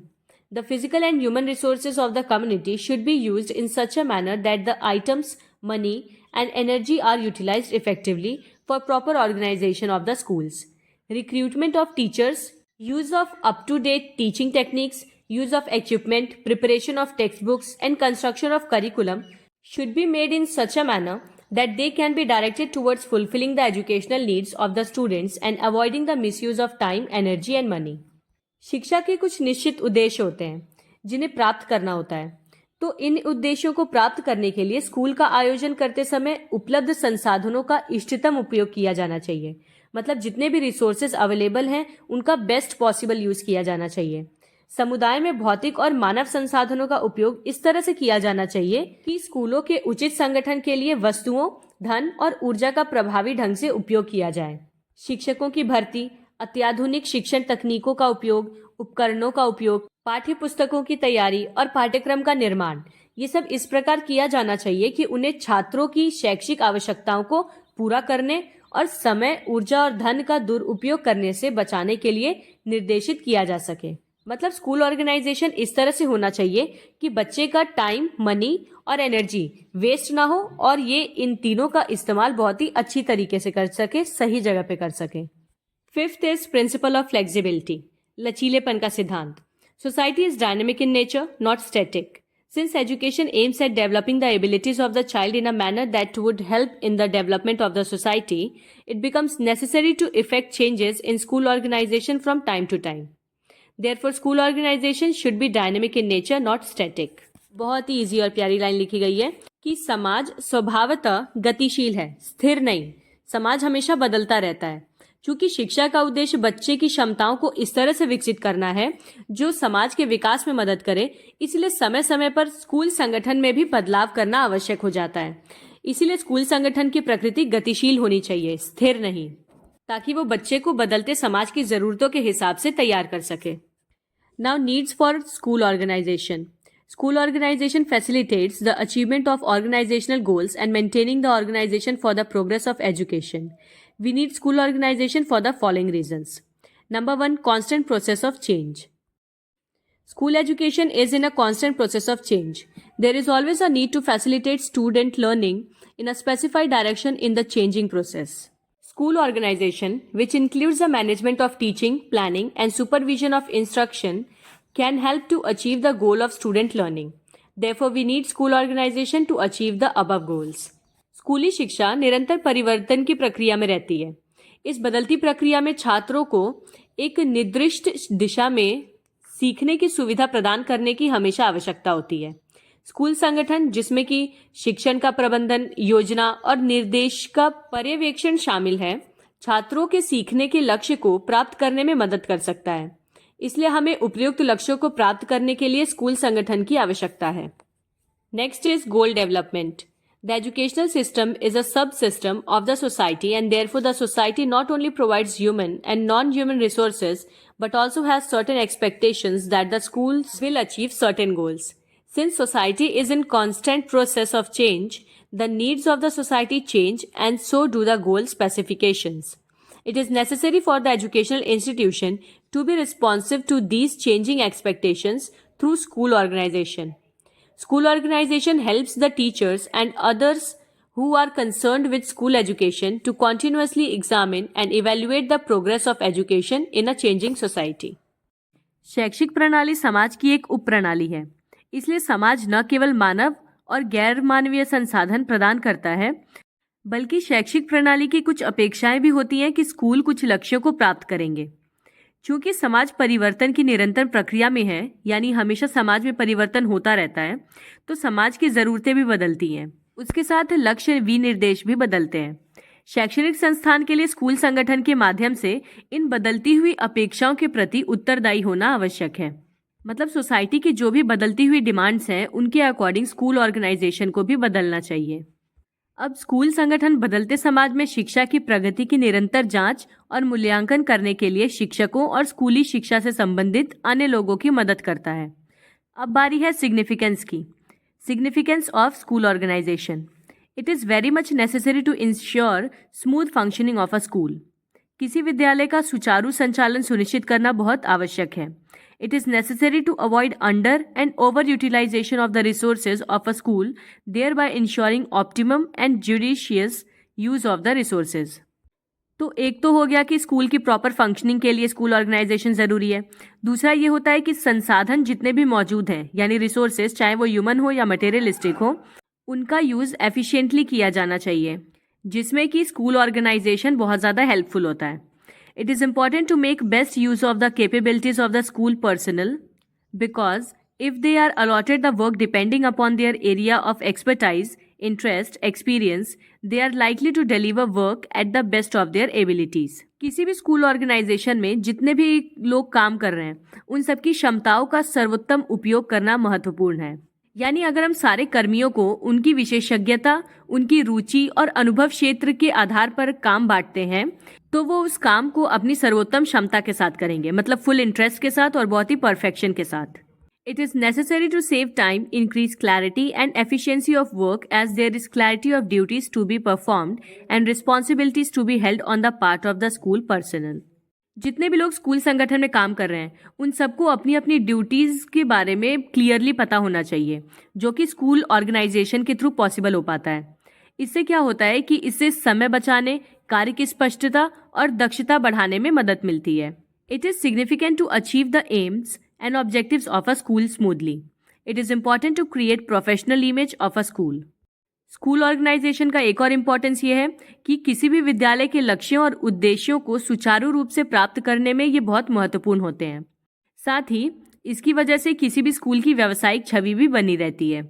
The physical and human resources of the community should be used in such a manner that the items, money, and energy are utilized effectively for proper organization of the schools. Recruitment of teachers, use of up-to-date teaching techniques, use of equipment, preparation of textbooks, and construction of curriculum should be made in such a manner that they can be directed towards fulfilling the educational needs of the students and avoiding the misuse of time, energy and money. शिक्षा के कुछ निश्चित उद्देश्य होते हैं जिन्हें प्राप्त करना होता है, तो इन उद्देश्यों को प्राप्त करने के लिए स्कूल का आयोजन करते समय उपलब्ध संसाधनों का इष्टतम उपयोग किया जाना चाहिए। मतलब जितने भी रिसोर्सेज अवेलेबल हैं उनका बेस्ट पॉसिबल यूज किया जाना चाहिए। समुदाय में भौतिक और मानव संसाधनों का उपयोग इस तरह से किया जाना चाहिए कि स्कूलों के उचित संगठन के लिए वस्तुओं, धन और ऊर्जा का प्रभावी ढंग से उपयोग किया जाए। शिक्षकों की भर्ती, अत्याधुनिक शिक्षण तकनीकों का उपयोग, उपकरणों का उपयोग, पाठ्य पुस्तकों की तैयारी और पाठ्यक्रम का निर्माण, ये सब इस प्रकार किया जाना चाहिए कि उन्हें छात्रों की शैक्षिक आवश्यकताओं को पूरा करने और समय, ऊर्जा और धन का दुरुपयोग करने से बचाने के लिए निर्देशित किया जा सके। मतलब स्कूल ऑर्गेनाइजेशन इस तरह से होना चाहिए कि बच्चे का टाइम, मनी और एनर्जी वेस्ट ना हो और ये इन तीनों का इस्तेमाल बहुत ही अच्छी तरीके से कर सके, सही जगह पे कर सके। Fifth is principle of flexibility, लचीलेपन का सिद्धांत। Society is dynamic in nature, not static. Since education aims at developing the abilities of the child in a manner that would help in the development of the society, it becomes necessary to effect changes in school organization from time to time. Therefore, school organization should be dynamic in nature, not static. बहुत ही easy और प्यारी line लिखी गई है कि समाज स्वभावतः गतिशील है, स्थिर नहीं। समाज हमेशा बदलता रहता है। चूंकि शिक्षा का उद्देश्य बच्चे की क्षमताओं को इस तरह से विकसित करना है जो समाज के विकास में मदद करे, इसलिए समय समय पर स्कूल संगठन में भी बदलाव करना आवश्यक हो जाता है। इसीलिए स्कूल संगठन की प्रकृति गतिशील होनी चाहिए, स्थिर नहीं, ताकि वो बच्चे को बदलते समाज की जरूरतों के हिसाब से तैयार कर सके। Now needs for school organization. School organization facilitates the achievement of organizational goals and maintaining the organization for the progress of education. We need school organization for the following reasons. Number one, constant process of change. School education is in a constant process of change. There is always a need to facilitate student learning in a specified direction in the changing process. School organization, which includes the management of teaching, planning, and supervision of instruction, can help to achieve the goal of student learning. Therefore, we need school organization to achieve the above goals. स्कूली शिक्षा निरंतर परिवर्तन की प्रक्रिया में रहती है। इस बदलती प्रक्रिया में छात्रों को एक निर्दिष्ट दिशा में सीखने की सुविधा प्रदान करने की हमेशा आवश्यकता होती है। स्कूल संगठन, जिसमें कि शिक्षण का प्रबंधन, योजना और निर्देश का पर्यवेक्षण शामिल है, छात्रों के सीखने के लक्ष्य को प्राप्त करने में मदद कर सकता है। इसलिए हमें उपयुक्त लक्ष्यों को प्राप्त करने के लिए स्कूल संगठन की आवश्यकता है। Next is goal development. The educational system is a sub system of the society and therefore the society not only provides human and non human resources but also has certain expectations that the schools will achieve certain goals. Since society is in constant process of change, the needs of the society change and so do the goal specifications. It is necessary for the educational institution to be responsive to these changing expectations through school organization. School organization helps the teachers and others who are concerned with school education to continuously examine and evaluate the progress of education in a changing society. शैक्षिक प्रणाली समाज की एक उप प्रणाली है। इसलिए समाज न केवल मानव और गैर मानवीय संसाधन प्रदान करता है, बल्कि शैक्षिक प्रणाली की कुछ अपेक्षाएं भी होती हैं कि स्कूल कुछ लक्ष्यों को प्राप्त करेंगे। चूंकि समाज परिवर्तन की निरंतर प्रक्रिया में है, यानी हमेशा समाज में परिवर्तन होता रहता है, तो समाज की ज़रूरतें भी बदलती हैं। उसके साथ लक्ष्य विनिर्देश भी बदलते हैं। शैक्षणिक संस्थान के लिए स्कूल संगठन के माध्यम से इन बदलती हुई अपेक्षाओं के प्रति उत्तरदायी होना आवश्यक है। मतलब सोसाइटी की जो भी बदलती हुई डिमांड्स हैं, उनके अकॉर्डिंग स्कूल ऑर्गेनाइजेशन को भी बदलना चाहिए। अब स्कूल संगठन बदलते समाज में शिक्षा की प्रगति की निरंतर जांच और मूल्यांकन करने के लिए शिक्षकों और स्कूली शिक्षा से संबंधित अन्य लोगों की मदद करता है। अब बारी है सिग्निफिकेंस की। Significance of school organization. It is very much necessary to ensure smooth functioning of a school. किसी विद्यालय का सुचारू संचालन सुनिश्चित करना बहुत आवश्यक है। It is necessary to avoid under and over utilization of the resources of a school, thereby ensuring optimum and judicious use of the resources. तो एक तो हो गया कि स्कूल की प्रॉपर फंक्शनिंग के लिए स्कूल ऑर्गेनाइजेशन ज़रूरी है। दूसरा ये होता है कि संसाधन जितने भी मौजूद हैं, यानी रिसोर्सेज, चाहे वो ह्यूमन हो या मटेरियलिस्टिक हो, उनका यूज़ एफिशिएंटली किया जाना चाहिए, जिसमें कि स्कूल ऑर्गेनाइजेशन बहुत ज़्यादा हेल्पफुल होता है। It is important to make best use of the capabilities of the school personnel, because if they are allotted the work depending upon their area of expertise, interest, experience, they are likely to deliver work at the best of their abilities. किसी भी school organisation में जितने भी लोग काम कर रहे हैं, उन सबकी क्षमताओं का सर्वोत्तम उपयोग करना महत्वपूर्ण है। यानी अगर हम सारे कर्मियों को उनकी विशेषज्ञता, उनकी रुचि और अनुभव क्षेत्र के आधार पर काम बांटते हैं, तो वो उस काम को अपनी सर्वोत्तम क्षमता के साथ करेंगे, मतलब फुल इंटरेस्ट के साथ और बहुत ही परफेक्शन के साथ। It is necessary to save time, increase clarity and efficiency of work as there is clarity of duties to be performed and responsibilities to be held on the part of the school personnel. जितने भी लोग school संगठन में काम कर रहे हैं, उन सबको अपनी अपनी ड्यूटीज़ के बारे में क्लियरली पता होना चाहिए, जो कि स्कूल ऑर्गेनाइजेशन के थ्रू पॉसिबल हो पाता है। इससे क्या होता है कि इससे समय बचाने, कार्य की स्पष्टता और दक्षता बढ़ाने में मदद मिलती है। It is significant to achieve the aims and objectives of a school smoothly. It is important to create professional image of a school. School organisation का एक और इम्पोर्टेंस ये है कि किसी भी विद्यालय के लक्ष्यों और उद्देश्यों को सुचारू रूप से प्राप्त करने में ये बहुत महत्वपूर्ण होते हैं। साथ ही इसकी वजह से किसी भी स्कूल की व्यावसायिक छवि भी बनी रहती है।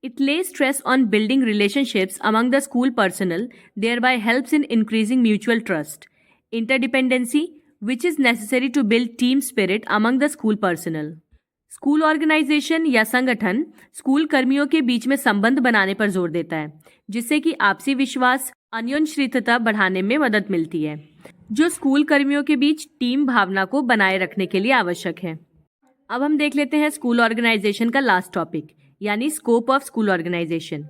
It lay stress on building relationships among the school personnel, thereby helps in increasing mutual trust, interdependency, which is necessary to build team spirit among the school personnel. School organisation या संगठन school कर्मियों के बीच में संबंध बनाने पर जोर देता है, जिससे कि आपसी विश्वास, अन्योन्यश्रितता बढ़ाने में मदद मिलती है, जो स्कूल कर्मियों के बीच टीम भावना को बनाए रखने के लिए आवश्यक है। अब हम देख लेते हैं स्कूल ऑर्गेनाइजेशन का लास्ट टॉपिक, यानी scope of school organisation.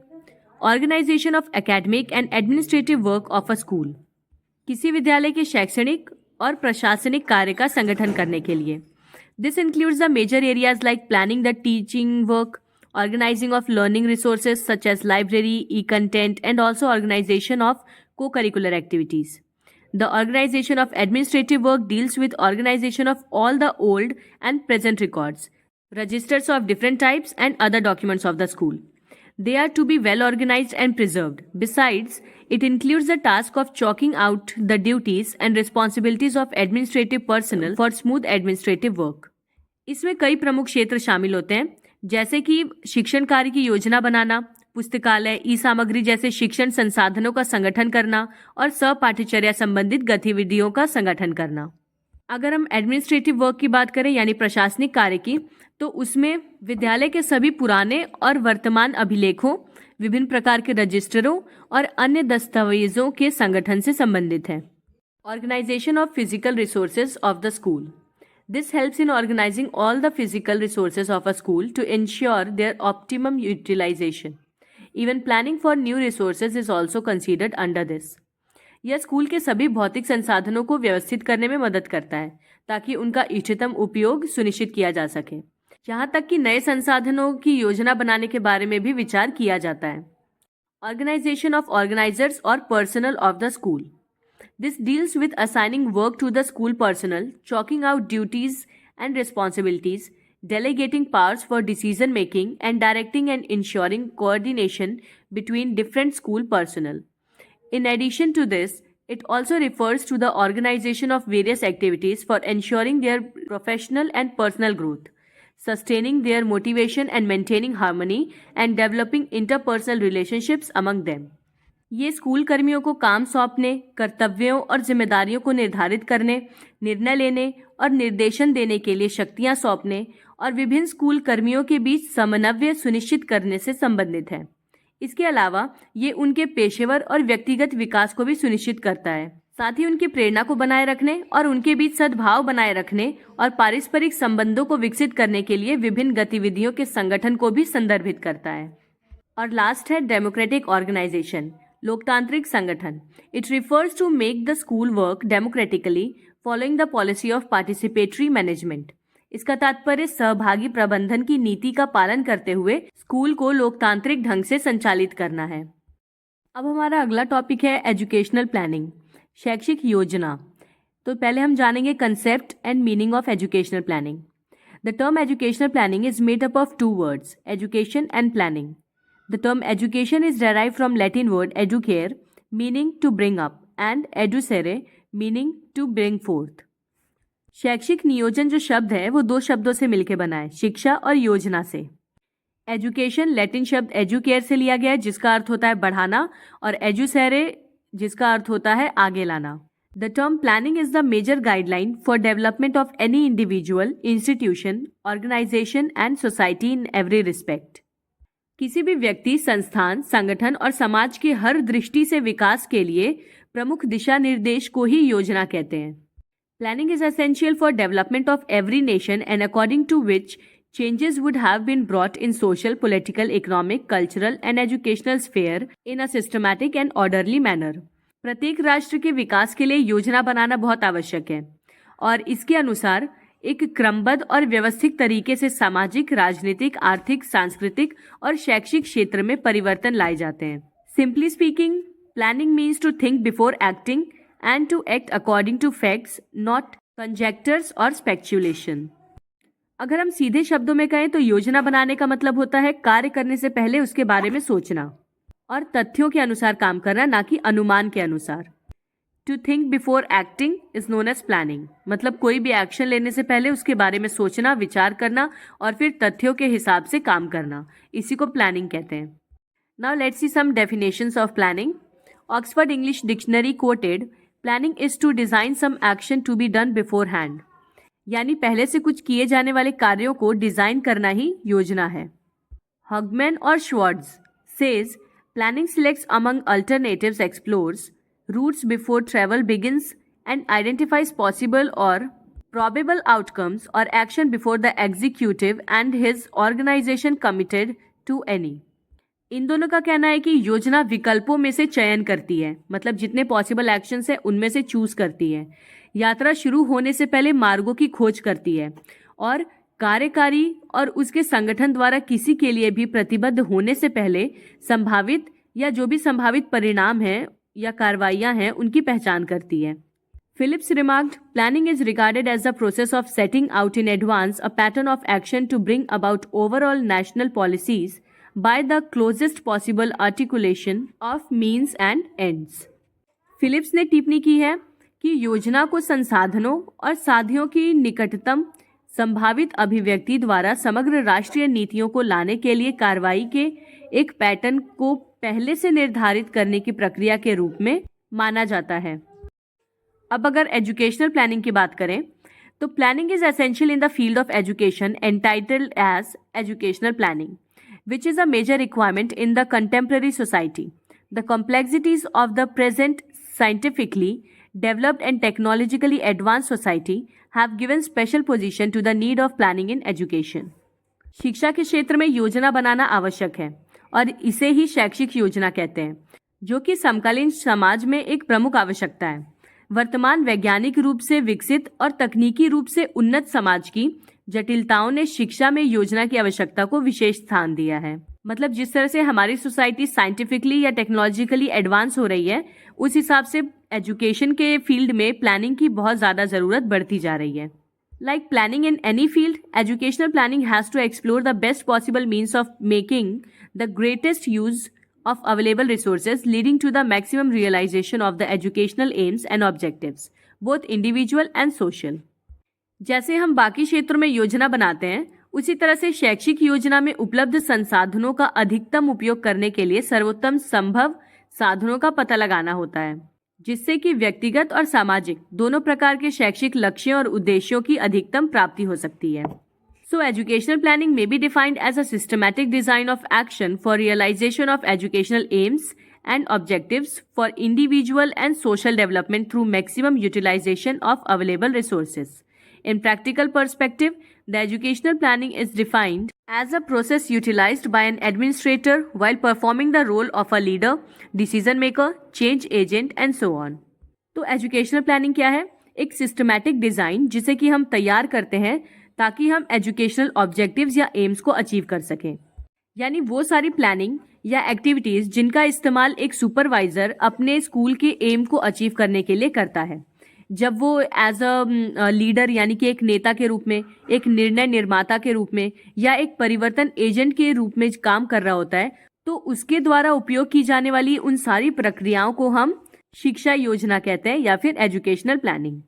Organisation of academic and administrative work of a school. किसी विद्यालय के शैक्षणिक और प्रशासनिक कार्य का संगठन करने के लिए। This includes the major areas like planning the teaching work, organizing of learning resources such as library, e-content, and also organization of co-curricular activities. The organization of administrative work deals with organization of all the old and present records, registers of different types, and other documents of the school. They are to be well organized and preserved. Besides, it includes the task of chalking out the duties and responsibilities of administrative personnel for smooth administrative work. इसमें कई प्रमुख क्षेत्र शामिल होते हैं, जैसे कि शिक्षण कार्य की योजना बनाना, पुस्तकालय, ई सामग्री जैसे शिक्षण संसाधनों का संगठन करना और सहपाठ्यचर्या संबंधित गतिविधियों का संगठन करना। अगर हम एडमिनिस्ट्रेटिव वर्क की बात करें, यानी प्रशासनिक कार्य की, तो उसमें विद्यालय के सभी पुराने और वर्तमान अभिलेखों, विभिन्न प्रकार के रजिस्टरों और अन्य दस्तावेजों के संगठन से संबंधित है। Organisation of physical resources of the school. This helps in organizing all the physical resources of a school to ensure their optimum utilization. Even planning for new resources is also considered under this. यह school के सभी भौतिक संसाधनों को व्यवस्थित करने में मदद करता है, ताकि उनका इष्टतम उपयोग सुनिश्चित किया जा सके। यहाँ तक कि नए संसाधनों की योजना बनाने के बारे में भी विचार किया जाता है। ऑर्गेनाइजेशन ऑफ ऑर्गेनाइजर्स और personal of the school. This deals with assigning work to the school personnel, chalking out duties and responsibilities, delegating powers for decision making, and directing and ensuring coordination between different school personnel. In addition to this, It also refers to the organization of various activities for ensuring their professional and personal growth, sustaining their motivation and maintaining harmony and developing interpersonal relationships among them. ये school कर्मियों को काम सौंपने, कर्तव्यों और जिम्मेदारियों को निर्धारित करने, निर्णय लेने और निर्देशन देने के लिए शक्तियां सौंपने और विभिन्न स्कूल कर्मियों के बीच समन्वय सुनिश्चित करने से संबंधित है। इसके अलावा ये उनके पेशेवर और व्यक्तिगत विकास को भी सुनिश्चित करता है, साथ ही उनकी प्रेरणा को बनाए रखने और उनके बीच सद्भाव बनाए रखने और पारस्परिक संबंधों को विकसित करने के लिए विभिन्न गतिविधियों के संगठन को भी संदर्भित करता है। और लास्ट है डेमोक्रेटिक ऑर्गेनाइजेशन, लोकतांत्रिक संगठन। It refers to make the school work democratically following the policy of participatory management. इसका तात्पर्य सहभागी प्रबंधन की नीति का पालन करते हुए स्कूल को लोकतांत्रिक ढंग से संचालित करना है। अब हमारा अगला टॉपिक है एजुकेशनल प्लानिंग, शैक्षिक योजना। तो पहले हम जानेंगे concept and meaning of educational planning. The term educational planning is made up of 2 words, education and planning. The term education is derived from Latin word educare, meaning to bring up, and educere, meaning to bring forth. शैक्षिक नियोजन जो शब्द है वो 2 शब्दों से मिलकर बना है, शिक्षा और योजना से। एजुकेशन लैटिन शब्द एजुकेयर से लिया गया है, जिसका अर्थ होता है बढ़ाना, और एजुसेरे जिसका अर्थ होता है आगे लाना। The term planning is the major guideline for development of any individual, institution, organisation and society in every respect. किसी भी व्यक्ति, संस्थान, संगठन और समाज के हर दृष्टि से विकास के लिए प्रमुख दिशा निर्देश को ही योजना कहते हैं। Planning is essential for development of every nation and according to which changes would have been brought in social, political, economic, cultural and educational sphere in a systematic and orderly manner. प्रत्येक राष्ट्र के विकास के लिए योजना बनाना बहुत आवश्यक है और इसके अनुसार एक क्रमबद्ध और व्यवस्थित तरीके से सामाजिक, राजनीतिक, आर्थिक, सांस्कृतिक और शैक्षिक क्षेत्र में परिवर्तन लाए जाते हैं। Simply speaking, planning means to think before acting and to act according to facts, not conjectures और स्पेक्युलेशन। अगर हम सीधे शब्दों में कहें तो योजना बनाने का मतलब होता है कार्य करने से पहले उसके बारे में सोचना और तथ्यों के अनुसार काम करना, ना कि अनुमान के अनुसार। To think before acting is known as planning, मतलब कोई भी एक्शन लेने से पहले उसके बारे में सोचना, विचार करना और फिर तथ्यों के हिसाब से काम करना, इसी को प्लानिंग कहते हैं। Now let's see some definitions of planning. Oxford English Dictionary quoted, planning is to design some action to be done beforehand, यानी पहले से कुछ किए जाने वाले कार्यों को डिजाइन करना ही योजना है। हगमैन और Schwartz says planning selects among alternatives, explores routes before travel begins and identifies possible और probable outcomes or action before the executive and his organization committed to any. इन दोनों का कहना है कि योजना विकल्पों में से चयन करती है, मतलब जितने पॉसिबल एक्शंस है उनमें से चूज करती है, यात्रा शुरू होने से पहले मार्गों की खोज करती है और कार्यकारी और उसके संगठन द्वारा किसी के लिए भी प्रतिबद्ध होने से पहले संभावित या जो भी संभावित परिणाम हैं या कार्रवाइयां हैं उनकी पहचान करती है। Phillips remarked, planning is regarded as the process of setting out in advance a pattern of action to bring about overall national policies by the closest possible articulation of means and ends. Phillips ने टिप्पणी की है कि योजना को संसाधनों और साध्यों की निकटतम संभावित अभिव्यक्ति द्वारा समग्र राष्ट्रीय नीतियों को लाने के लिए कार्रवाई के एक पैटर्न को पहले से निर्धारित करने की प्रक्रिया के रूप में माना जाता है। अब अगर एजुकेशनल प्लानिंग की बात करें तो planning is essential in the field of education entitled as educational planning, which is a major requirement in the contemporary society. The complexities of the present scientifically developed and technologically advanced society have given special position to the need of planning in education. शिक्षा के क्षेत्र में योजना बनाना आवश्यक है और इसे ही शैक्षिक योजना कहते हैं, जो कि समकालीन समाज में एक प्रमुख आवश्यकता है। वर्तमान वैज्ञानिक रूप से विकसित और तकनीकी रूप से उन्नत समाज की जटिलताओं ने शिक्षा में योजना की आवश्यकता को विशेष स्थान दिया है। मतलब जिस तरह से हमारी सोसाइटी साइंटिफिकली या टेक्नोलॉजिकली एडवांस हो रही है, उस हिसाब से एजुकेशन के फील्ड में प्लानिंग की बहुत ज़्यादा ज़रूरत बढ़ती जा रही है। Like planning in any field, educational planning has to explore the best possible means of making the greatest use of available resources leading to the maximum realization of the educational aims and objectives, both individual and social. जैसे हम बाकी क्षेत्रों में योजना बनाते हैं, उसी तरह से शैक्षिक योजना में उपलब्ध संसाधनों का अधिकतम उपयोग करने के लिए सर्वोत्तम संभव साधनों का पता लगाना होता है, जिससे कि व्यक्तिगत और सामाजिक दोनों प्रकार के शैक्षिक लक्ष्यों और उद्देश्यों की अधिकतम प्राप्ति हो सकती है. So educational planning may be defined as a systematic design of action for realization of educational aims and objectives for individual and social development through maximum utilization of available resources. In practical perspective, the educational planning is defined as a process utilized by an administrator while performing the role of a leader, decision maker, change agent and so on. तो educational planning क्या है? एक systematic design जिसे कि हम तैयार करते हैं ताकि हम एजुकेशनल ऑब्जेक्टिव्स या एम्स को अचीव कर सकें. यानी वो सारी प्लानिंग या एक्टिविटीज जिनका इस्तेमाल एक सुपरवाइजर अपने स्कूल के एम को अचीव करने के लिए करता है. जब वो एज अ लीडर यानी कि एक नेता के रूप में, एक निर्णय निर्माता के रूप में या एक परिवर्तन एजेंट के रूप में काम कर रहा होता है, तो उसके द्वारा उपयोग की जाने वाली उन सारी प्रक्रियाओं को हम शिक्षा योजना कहते हैं या फिर एजुकेशनल प्लानिंग.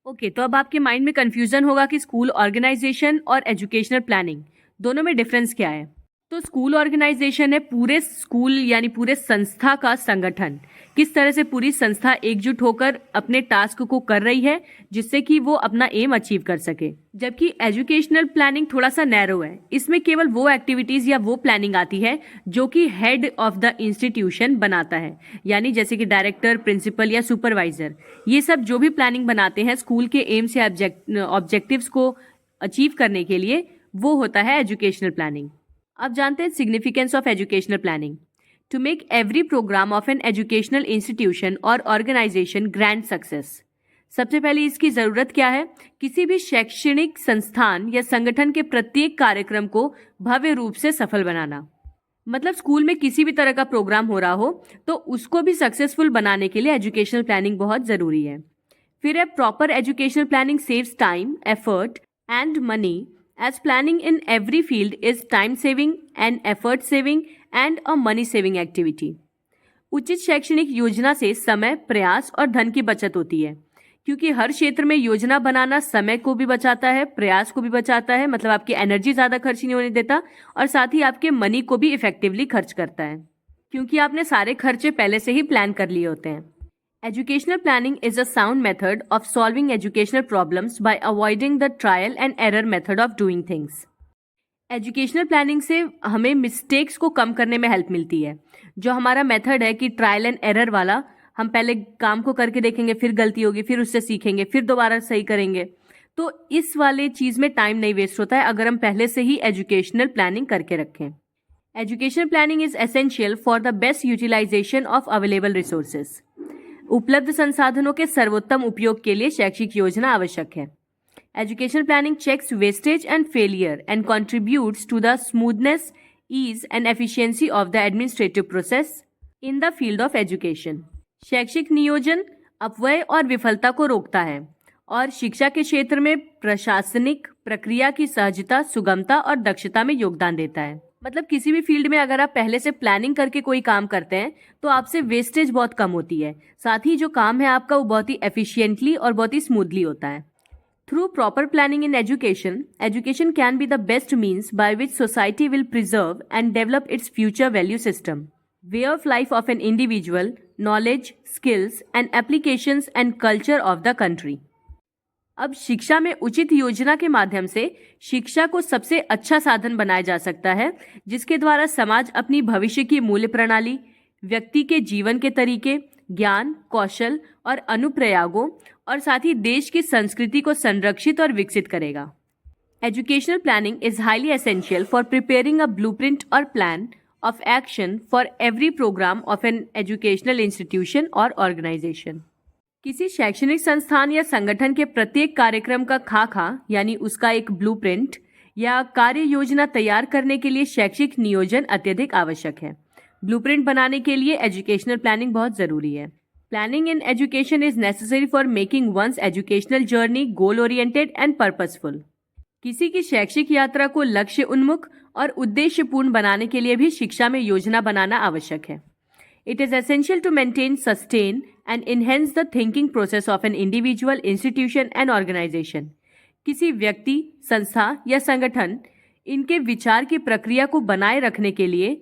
ओके, तो अब आपके माइंड में कंफ्यूजन होगा कि स्कूल ऑर्गेनाइजेशन और एजुकेशनल प्लानिंग दोनों में डिफरेंस क्या है. तो स्कूल ऑर्गेनाइजेशन है पूरे स्कूल यानी पूरे संस्था का संगठन, किस तरह से पूरी संस्था एकजुट होकर अपने टास्क को कर रही है जिससे कि वो अपना एम अचीव कर सके. जबकि एजुकेशनल प्लानिंग थोड़ा सा नैरो है, इसमें केवल वो एक्टिविटीज या वो प्लानिंग आती है जो कि हेड ऑफ द इंस्टीट्यूशन बनाता है, यानी जैसे कि डायरेक्टर, प्रिंसिपल या सुपरवाइजर. ये सब जो भी प्लानिंग बनाते हैं स्कूल के एम्स या ऑब्जेक्टिव्स को अचीव करने के लिए, वो होता है एजुकेशनल प्लानिंग. अब जानते हैं significance of educational planning. To make every programme of an educational institution और ऑर्गेनाइजेशन ग्रैंड सक्सेस. सबसे पहले इसकी जरूरत क्या है? किसी भी शैक्षणिक संस्थान या संगठन के प्रत्येक कार्यक्रम को भव्य रूप से सफल बनाना. मतलब स्कूल में किसी भी तरह का प्रोग्राम हो रहा हो तो उसको भी सक्सेसफुल बनाने के लिए एजुकेशनल प्लानिंग बहुत जरूरी है. फिर है proper educational planning saves time, effort and money, as planning in every field is time saving and effort saving and a money saving activity. उचित शैक्षणिक योजना से समय, प्रयास और धन की बचत होती है, क्योंकि हर क्षेत्र में योजना बनाना समय को भी बचाता है, प्रयास को भी बचाता है, मतलब आपकी एनर्जी ज़्यादा खर्च नहीं होने देता, और साथ ही आपके मनी को भी इफेक्टिवली खर्च करता है, क्योंकि आपने सारे खर्चे पहले से ही प्लान कर लिए होते हैं. Educational planning is a sound method of solving educational problems by avoiding the trial and error method of doing things. Educational planning से हमें मिस्टेक्स को कम करने में हेल्प मिलती है. जो हमारा मेथड है कि ट्रायल एंड एरर वाला, हम पहले काम को करके देखेंगे, फिर गलती होगी, फिर उससे सीखेंगे, फिर दोबारा सही करेंगे, तो इस वाले चीज़ में टाइम नहीं वेस्ट होता है अगर हम पहले से ही एजुकेशनल प्लानिंग करके रखें. Educational planning is essential for the best utilisation of available resources. उपलब्ध संसाधनों के सर्वोत्तम उपयोग के लिए शैक्षिक योजना आवश्यक है. Educational planning checks wastage and failure and contributes to the smoothness, ease and efficiency of the administrative process in the field of education. शैक्षिक नियोजन अपव्यय और विफलता को रोकता है और शिक्षा के क्षेत्र में प्रशासनिक प्रक्रिया की सहजता, सुगमता और दक्षता में योगदान देता है. मतलब किसी भी फील्ड में अगर आप पहले से प्लानिंग करके कोई काम करते हैं तो आपसे वेस्टेज बहुत कम होती है, साथ ही जो काम है आपका वो बहुत ही एफिशिएंटली और बहुत ही स्मूथली होता है. Through proper planning in education, education can be the best means by which society will preserve and develop its future value system, way of life of an individual, knowledge, skills and applications and culture of the country. अब शिक्षा में उचित योजना के माध्यम से शिक्षा को सबसे अच्छा साधन बनाया जा सकता है, जिसके द्वारा समाज अपनी भविष्य की मूल्य प्रणाली, व्यक्ति के जीवन के तरीके, ज्ञान, कौशल और अनुप्रयोगों और साथ ही देश की संस्कृति को संरक्षित और विकसित करेगा. Educational planning is highly essential for preparing a blueprint और plan of action for every programme of an educational institution और ऑर्गेनाइजेशन. किसी शैक्षणिक संस्थान या संगठन के प्रत्येक कार्यक्रम का खाका यानी उसका एक ब्लूप्रिंट या कार्य योजना तैयार करने के लिए शैक्षिक नियोजन अत्यधिक आवश्यक है. ब्लूप्रिंट बनाने के लिए एजुकेशनल प्लानिंग बहुत जरूरी है. Planning in education is necessary for making one's educational journey goal oriented and purposeful. किसी की शैक्षिक यात्रा को लक्ष्य उन्मुख और उद्देश्यपूर्ण बनाने के लिए भी शिक्षा में योजना बनाना आवश्यक है. It is essential to maintain, sustain and enhance the thinking process of an individual, institution and organization. किसी व्यक्ति, संस्था या संगठन इनके विचार की प्रक्रिया को बनाए रखने के लिए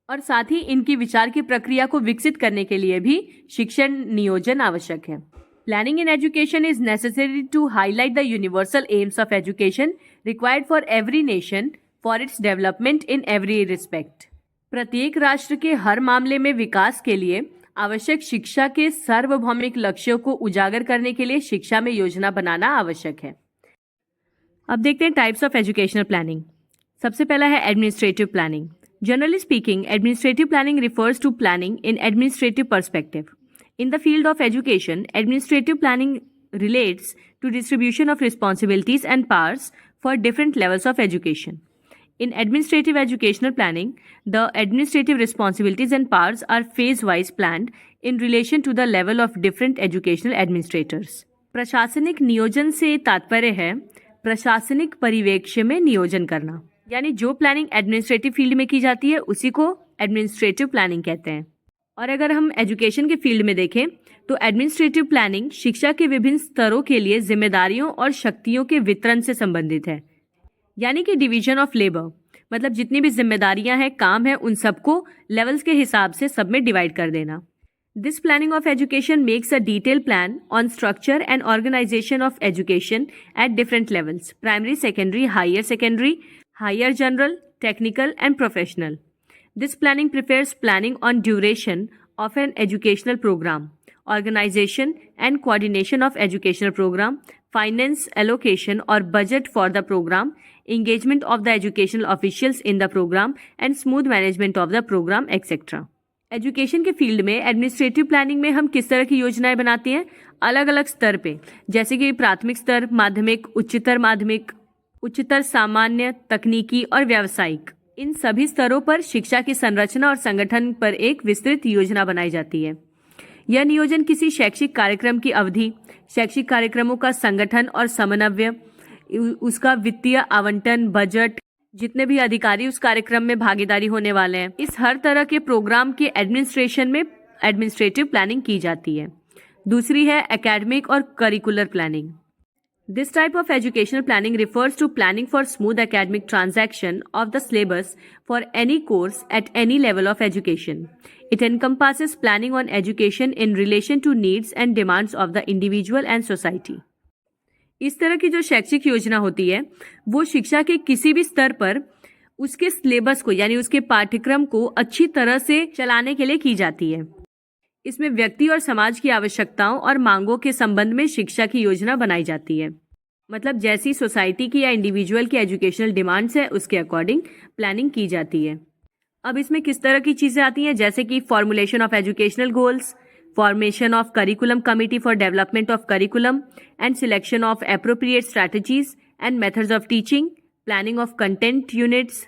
और साथ ही इनकी विचार की प्रक्रिया को विकसित करने के लिए भी शिक्षण नियोजन आवश्यक है. Planning in education is necessary to highlight the universal aims of education required for every nation for its development in every respect. प्रत्येक राष्ट्र के हर मामले में विकास के लिए आवश्यक शिक्षा के सार्वभौमिक लक्ष्यों को उजागर करने के लिए शिक्षा में योजना बनाना आवश्यक है. अब देखते हैं टाइप्स ऑफ एजुकेशनल प्लानिंग. सबसे पहला है administrative planning. Generally speaking, administrative planning refers to planning in administrative perspective. In the field of education, administrative planning relates to distribution of responsibilities and powers for different levels of education. In administrative educational planning, the administrative responsibilities and powers are phase-wise planned in relation to the level of different educational administrators. प्रशासनिक नियोजन से तात्पर्य है प्रशासनिक परिवेक्ष्य में नियोजन करना, यानी जो प्लानिंग एडमिनिस्ट्रेटिव फील्ड में की जाती है उसी को एडमिनिस्ट्रेटिव प्लानिंग कहते हैं. और अगर हम एजुकेशन के फील्ड में देखें तो एडमिनिस्ट्रेटिव प्लानिंग शिक्षा के विभिन्न स्तरों के लिए जिम्मेदारियों और शक्तियों के वितरण से संबंधित है, यानी कि डिवीजन ऑफ लेबर. मतलब जितनी भी जिम्मेदारियां हैं, काम है, उन सबको लेवल्स के हिसाब से सब में डिवाइड कर देना. This planning of education makes a detail plan on structure and organisation of education at different levels: primary, secondary, higher general, technical and professional. This planning prefers planning on duration of an educational program, organization and coordination of educational program, finance allocation or budget for the program, engagement of the educational officials in the program and smooth management of the program, etc. Education के field में administrative planning में हम किस तरह की योजनाएं बनाते हैं? अलग अलग स्तर पे, जैसे कि प्राथमिक स्तर, माध्यमिक, उच्चतर सामान्य, तकनीकी और व्यावसायिक. इन सभी स्तरों पर शिक्षा की संरचना और संगठन पर एक विस्तृत योजना बनाई जाती है. यह नियोजन किसी शैक्षिक कार्यक्रम की अवधि, शैक्षिक कार्यक्रमों का संगठन और समन्वय, उसका वित्तीय आवंटन, बजट, जितने भी अधिकारी उस कार्यक्रम में भागीदारी होने वाले हैं, इस हर तरह के प्रोग्राम के एडमिनिस्ट्रेशन में एडमिनिस्ट्रेटिव प्लानिंग की जाती है. दूसरी है एकेडमिक और curricular planning. This type of educational planning refers to planning for smooth academic transaction of the syllabus for any course at any level of education. It encompasses planning on education in relation to needs and demands of the individual and society. इस तरह की जो शैक्षिक योजना होती है वो शिक्षा के किसी भी स्तर पर उसके सिलेबस को यानी उसके पाठ्यक्रम को अच्छी तरह से चलाने के लिए की जाती है. इसमें व्यक्ति और समाज की आवश्यकताओं और मांगों के संबंध में शिक्षा की योजना बनाई जाती है. मतलब जैसी सोसाइटी की या इंडिविजुअल की एजुकेशनल डिमांड्स है उसके अकॉर्डिंग प्लानिंग की जाती है. अब इसमें किस तरह की चीज़ें आती हैं, जैसे कि formulation of educational goals, formation of curriculum committee for development of curriculum and selection of appropriate strategies and methods of teaching, planning of content units,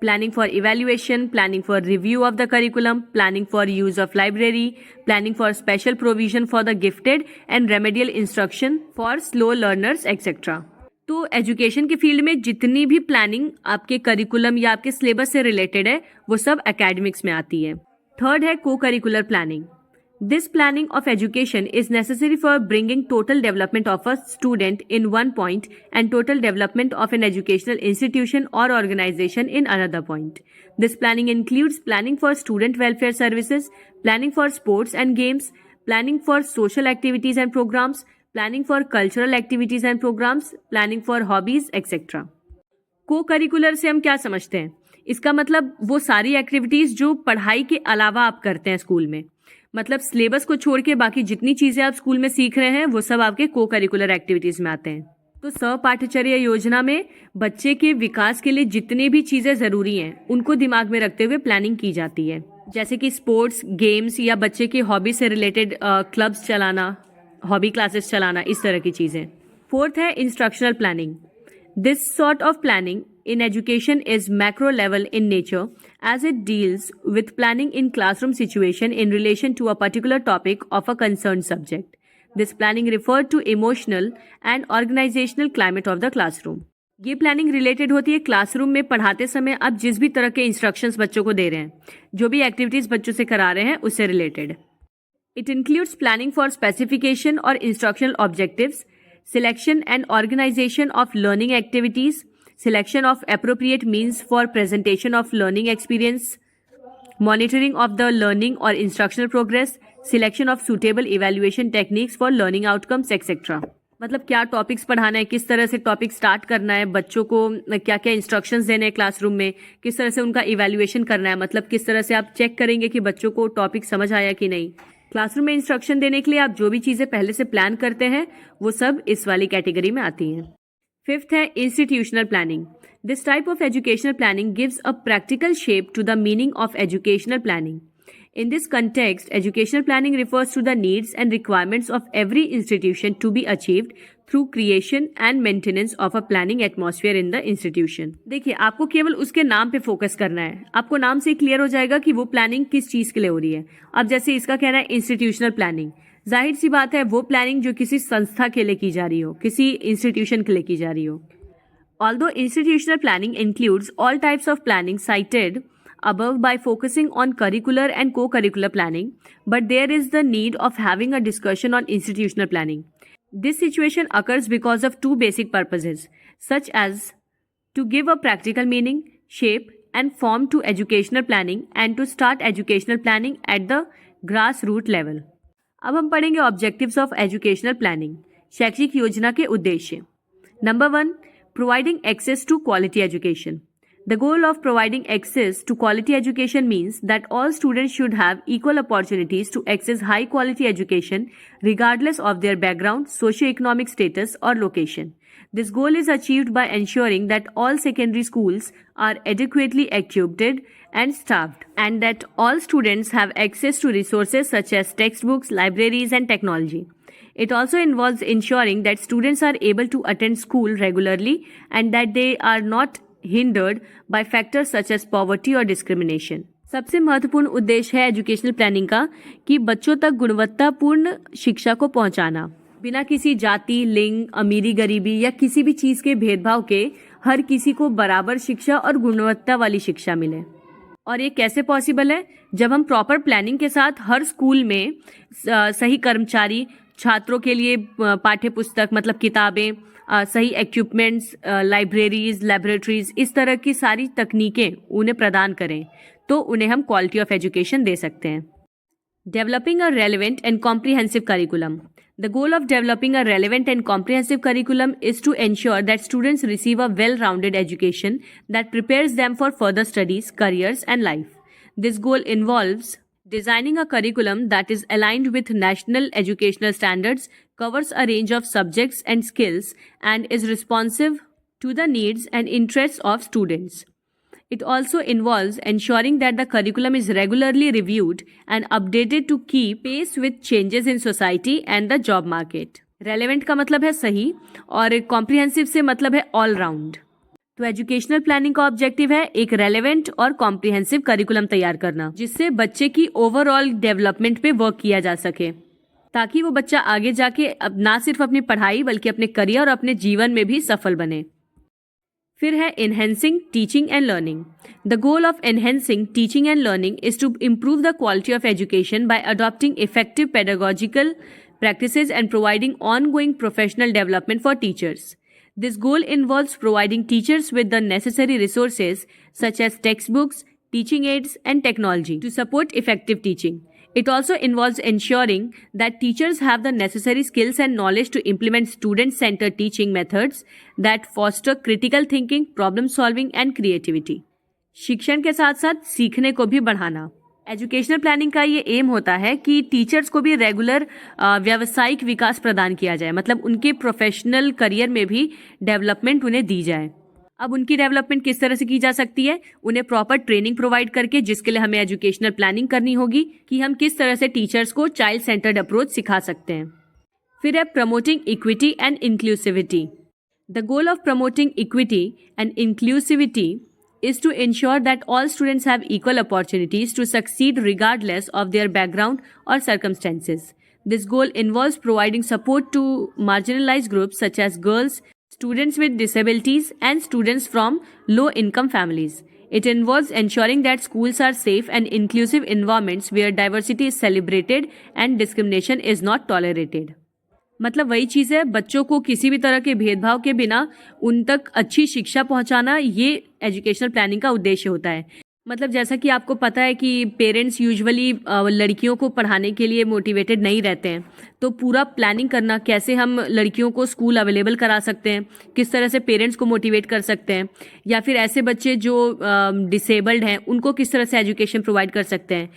planning for evaluation, planning for review of the curriculum, planning for use of library, planning for special provision for the gifted and remedial instruction for slow learners, etc. तो education के field में जितनी भी planning आपके curriculum या आपके syllabus से related है वो सब एकेडमिक्स में आती है. थर्ड है को curricular planning. This planning of education is necessary for bringing total development of a student in one point and total development of an educational institution or organization in another point. This planning includes planning for student welfare services, planning for sports and games, planning for social activities and programs, planning for cultural activities and programs, planning for hobbies, etc. Co-curricular से हम क्या समझते हैं? इसका मतलब वो सारी activities जो पढ़ाई के अलावा आप करते हैं स्कूल में, मतलब सिलेबस को छोड़ के बाकी जितनी चीजें आप स्कूल में सीख रहे हैं वो सब आपके को करिकुलर एक्टिविटीज में आते हैं. तो सहपाठ्यचर्या योजना में बच्चे के विकास के लिए जितनी भी चीजें जरूरी हैं उनको दिमाग में रखते हुए प्लानिंग की जाती है, जैसे कि स्पोर्ट्स, गेम्स या बच्चे की हॉबी से रिलेटेड क्लब्स चलाना, हॉबी क्लासेस चलाना, इस तरह की चीजें. फोर्थ है instructional planning. This sort of planning in education is macro level in nature as it deals with planning in classroom situation in relation to a particular topic of a concerned subject. This planning referred to emotional and organizational climate of the classroom. ये planning related होती है classroom में पढ़ाते समय आप जिस भी तरह के इंस्ट्रक्शंस बच्चों को दे रहे हैं, जो भी एक्टिविटीज बच्चों से करा रहे हैं उससे related. It includes planning for specification और instructional objectives, selection and organisation of learning activities, selection of appropriate means for presentation of learning experience, monitoring of the learning or instructional progress, selection of suitable evaluation techniques for learning outcomes, etc. मतलब क्या topics पढ़ाना है, किस तरह से topic start करना है, बच्चों को क्या क्या इंस्ट्रक्शंस देने हैं क्लासरूम में, किस तरह से उनका इवैल्यूएशन करना है, मतलब किस तरह से आप चेक करेंगे कि बच्चों को टॉपिक समझ आया कि नहीं। क्लासरूम में इंस्ट्रक्शन देने के लिए आप जो भी चीज़ें पहले से प्लान करते हैं वो सब इस वाली कैटेगरी में आती हैं। फिफ्थ है institutional planning. This type of educational planning gives a practical shape to the meaning of educational planning. In this context, educational planning refers to the needs and requirements of every institution to be achieved through creation and maintenance of a planning atmosphere in the institution. देखिए, आपको केवल उसके नाम पे focus करना है। आपको नाम से क्लियर हो जाएगा कि वो प्लानिंग किस चीज़ के लिए हो रही है। अब जैसे इसका कहना है इंस्टीट्यूशनल प्लानिंग, जाहिर सी बात है वो प्लानिंग जो किसी संस्था के लिए की जा रही हो, किसी इंस्टीट्यूशन के लिए की जा रही हो। Although institutional planning includes all types of planning cited above by focusing on curricular and co-curricular planning, but there is the need of having a discussion on institutional planning. This situation occurs because of two basic purposes, such as to give a practical meaning, shape, and form to educational planning and to start educational planning at the grassroots level. अब हम पढ़ेंगे objectives of educational planning, शैक्षिक योजना के उद्देश्य। Number 1, providing access to quality education. The goal of providing access to quality education means that all students should have equal opportunities to access high quality education regardless of their background, socio-economic status or location. This goal is achieved by ensuring that all secondary schools are adequately equipped and staffed, and that all students have access to resources such as textbooks, libraries and technology. It also involves ensuring that students are able to attend school regularly and that they are not hindered by factors such as poverty or discrimination. सबसे महत्वपूर्ण उद्देश्य है educational planning का कि बच्चों तक गुणवत्तापूर्ण शिक्षा को पहुंचाना, बिना किसी जाति, लिंग, अमीरी, गरीबी या किसी भी चीज़ के भेदभाव के हर किसी को बराबर शिक्षा और गुणवत्ता वाली शिक्षा मिले। और ये कैसे पॉसिबल है? जब हम प्रॉपर प्लानिंग के साथ हर स्कूल में सही कर्मचारी, छात्रों के लिए पाठ्य पुस्तक मतलब किताबें, सही इक्विपमेंट्स, लाइब्रेरीज, लैबोरेटरीज, इस तरह की सारी तकनीकें उन्हें प्रदान करें तो उन्हें हम क्वालिटी ऑफ एजुकेशन दे सकते हैं। Developing a relevant and comprehensive curriculum. The goal of developing a relevant and comprehensive curriculum is to ensure that students receive a well-rounded education that prepares them for further studies, careers, and life. This goal involves designing a curriculum that is aligned with national educational standards, covers a range of subjects and skills, and is responsive to the needs and interests of students. It also involves ensuring that the curriculum is regularly reviewed and updated to keep pace with changes in society and the job market. Relevant का मतलब है सही और comprehensive से मतलब है all round. तो educational planning का ऑब्जेक्टिव है एक रेलेवेंट और कॉम्प्रिहेंसिव करिकुलम तैयार करना जिससे बच्चे की ओवरऑल डेवलपमेंट पे वर्क किया जा सके ताकि वो बच्चा आगे जाके ना सिर्फ अपनी पढ़ाई बल्कि अपने करियर और अपने जीवन में भी सफल बने। फिर है enhancing teaching and learning. The goal of enhancing teaching and learning is to improve the quality of education by adopting effective pedagogical practices and providing ongoing professional development for teachers. This goal involves providing teachers with the necessary resources such as textbooks, teaching aids, and technology to support effective teaching. It also involves ensuring that teachers have the necessary skills and knowledge to implement student-centered teaching methods that foster critical thinking, problem solving, and creativity. शिक्षण के साथ साथ सीखने को भी बढ़ाना. Educational planning का ये एम होता है कि टीचर्स को भी रेगुलर व्यावसायिक विकास प्रदान किया जाए, मतलब उनके प्रोफेशनल करियर में भी डेवलपमेंट उन्हें दी जाए. अब उनकी डेवलपमेंट किस तरह से की जा सकती है? उन्हें प्रॉपर ट्रेनिंग प्रोवाइड करके, जिसके लिए हमें एजुकेशनल प्लानिंग करनी होगी कि हम किस तरह से टीचर्स को चाइल्ड सेंटर्ड अप्रोच सिखा सकते हैं. फिर है promoting equity and inclusivity. The goal of promoting equity and inclusivity is to ensure that all students have equal opportunities to succeed regardless of their background or circumstances. This goal involves providing support to marginalized groups such as girls, students with disabilities, and students from low-income families. It involves ensuring that schools are safe and inclusive environments where diversity is celebrated and discrimination is not tolerated. मतलब वही चीज़ है, बच्चों को किसी भी तरह के भेदभाव के बिना उन तक अच्छी शिक्षा पहुंचाना, ये एजुकेशनल प्लानिंग का उद्देश्य होता है. मतलब जैसा कि आपको पता है कि पेरेंट्स यूजुअली लड़कियों को पढ़ाने के लिए मोटिवेटेड नहीं रहते हैं, तो पूरा प्लानिंग करना कैसे हम लड़कियों को स्कूल अवेलेबल करा सकते हैं, किस तरह से पेरेंट्स को मोटिवेट कर सकते हैं, या फिर ऐसे बच्चे जो डिसेबल्ड हैं उनको किस तरह से एजुकेशन प्रोवाइड कर सकते हैं.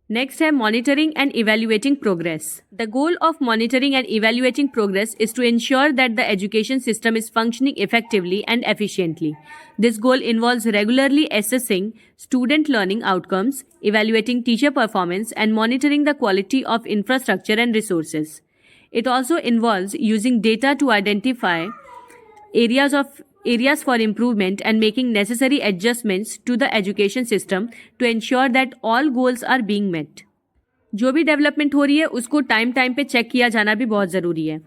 नेक्स्ट है monitoring and evaluating progress. The goal of monitoring and evaluating progress is to ensure that the education system is functioning effectively and efficiently. This goal involves regularly assessing student learning outcomes, evaluating teacher performance, and monitoring the quality of infrastructure and resources. It also involves using data to identify areas for improvement and making necessary adjustments to the education system to ensure that all goals are being met. जो भी development हो रही है उसको time पे check किया जाना भी बहुत ज़रूरी है.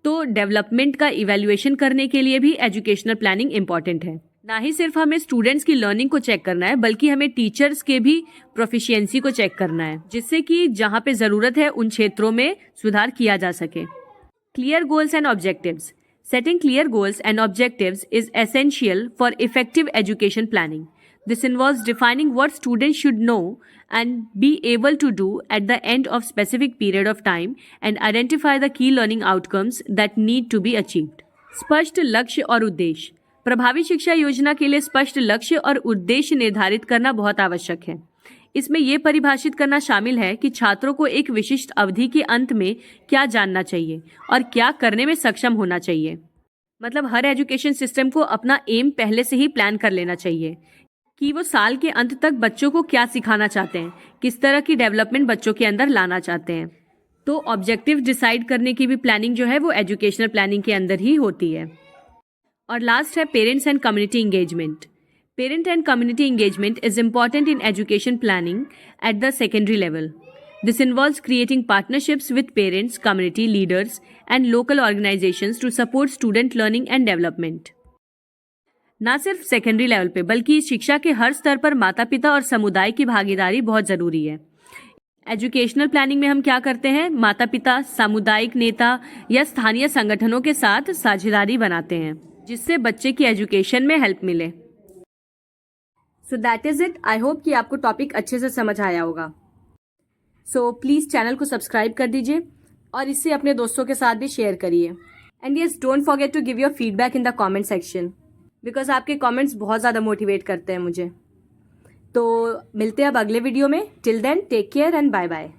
तो डेवलपमेंट का इवैल्यूएशन करने के लिए भी एजुकेशनल प्लानिंग इंपॉर्टेंट है. ना ही सिर्फ हमें स्टूडेंट्स की लर्निंग को चेक करना है, बल्कि हमें टीचर्स के भी प्रोफिशिएंसी को चेक करना है, जिससे कि जहाँ पे ज़रूरत है उन क्षेत्रों में सुधार किया जा सके. Clear goals and objectives. Setting clear goals and objectives is essential for effective education planning. This involves defining what students should know and be able to do at the end of specific period of time and identify the key learning outcomes that need to be achieved. स्पष्ट लक्ष्य और उद्देश्य. प्रभावी शिक्षा योजना के लिए स्पष्ट लक्ष्य और उद्देश्य निर्धारित करना बहुत आवश्यक है. इसमें यह परिभाषित करना शामिल है कि छात्रों को एक विशिष्ट अवधि के अंत में क्या जानना चाहिए और क्या करने में सक्षम होना चाहिए. मतलब हर एजुकेशन सिस्टम को अपना एम पहले से ही प्लान कर लेना चाहिए कि वो साल के अंत तक बच्चों को क्या सिखाना चाहते हैं, किस तरह की डेवलपमेंट बच्चों के अंदर लाना चाहते हैं. तो ऑब्जेक्टिव डिसाइड करने की भी प्लानिंग जो है वो एजुकेशनल प्लानिंग के अंदर ही होती है. और लास्ट है parents and community engagement. Parent and community engagement is important in education planning at the secondary level. This involves creating partnerships with parents, community leaders, and local organizations to support student learning and development. ना सिर्फ secondary level पे बल्कि शिक्षा के हर स्तर पर माता पिता और समुदाय की भागीदारी बहुत ज़रूरी है. एजुकेशनल प्लानिंग में हम क्या करते हैं, माता पिता, सामुदायिक नेता या स्थानीय संगठनों के साथ साझेदारी बनाते हैं, जिससे बच्चे की एजुकेशन में हेल्प मिले. So that is it. I hope कि आपको टॉपिक अच्छे से समझ आया होगा. सो प्लीज़ चैनल को सब्सक्राइब कर दीजिए और इसे अपने दोस्तों के साथ भी शेयर करिए. And yes, don't forget to give your feedback in the comment section, because आपके कमेंट्स बहुत ज़्यादा मोटिवेट करते हैं मुझे. तो मिलते हैं अब अगले वीडियो में. Till then take care and bye bye.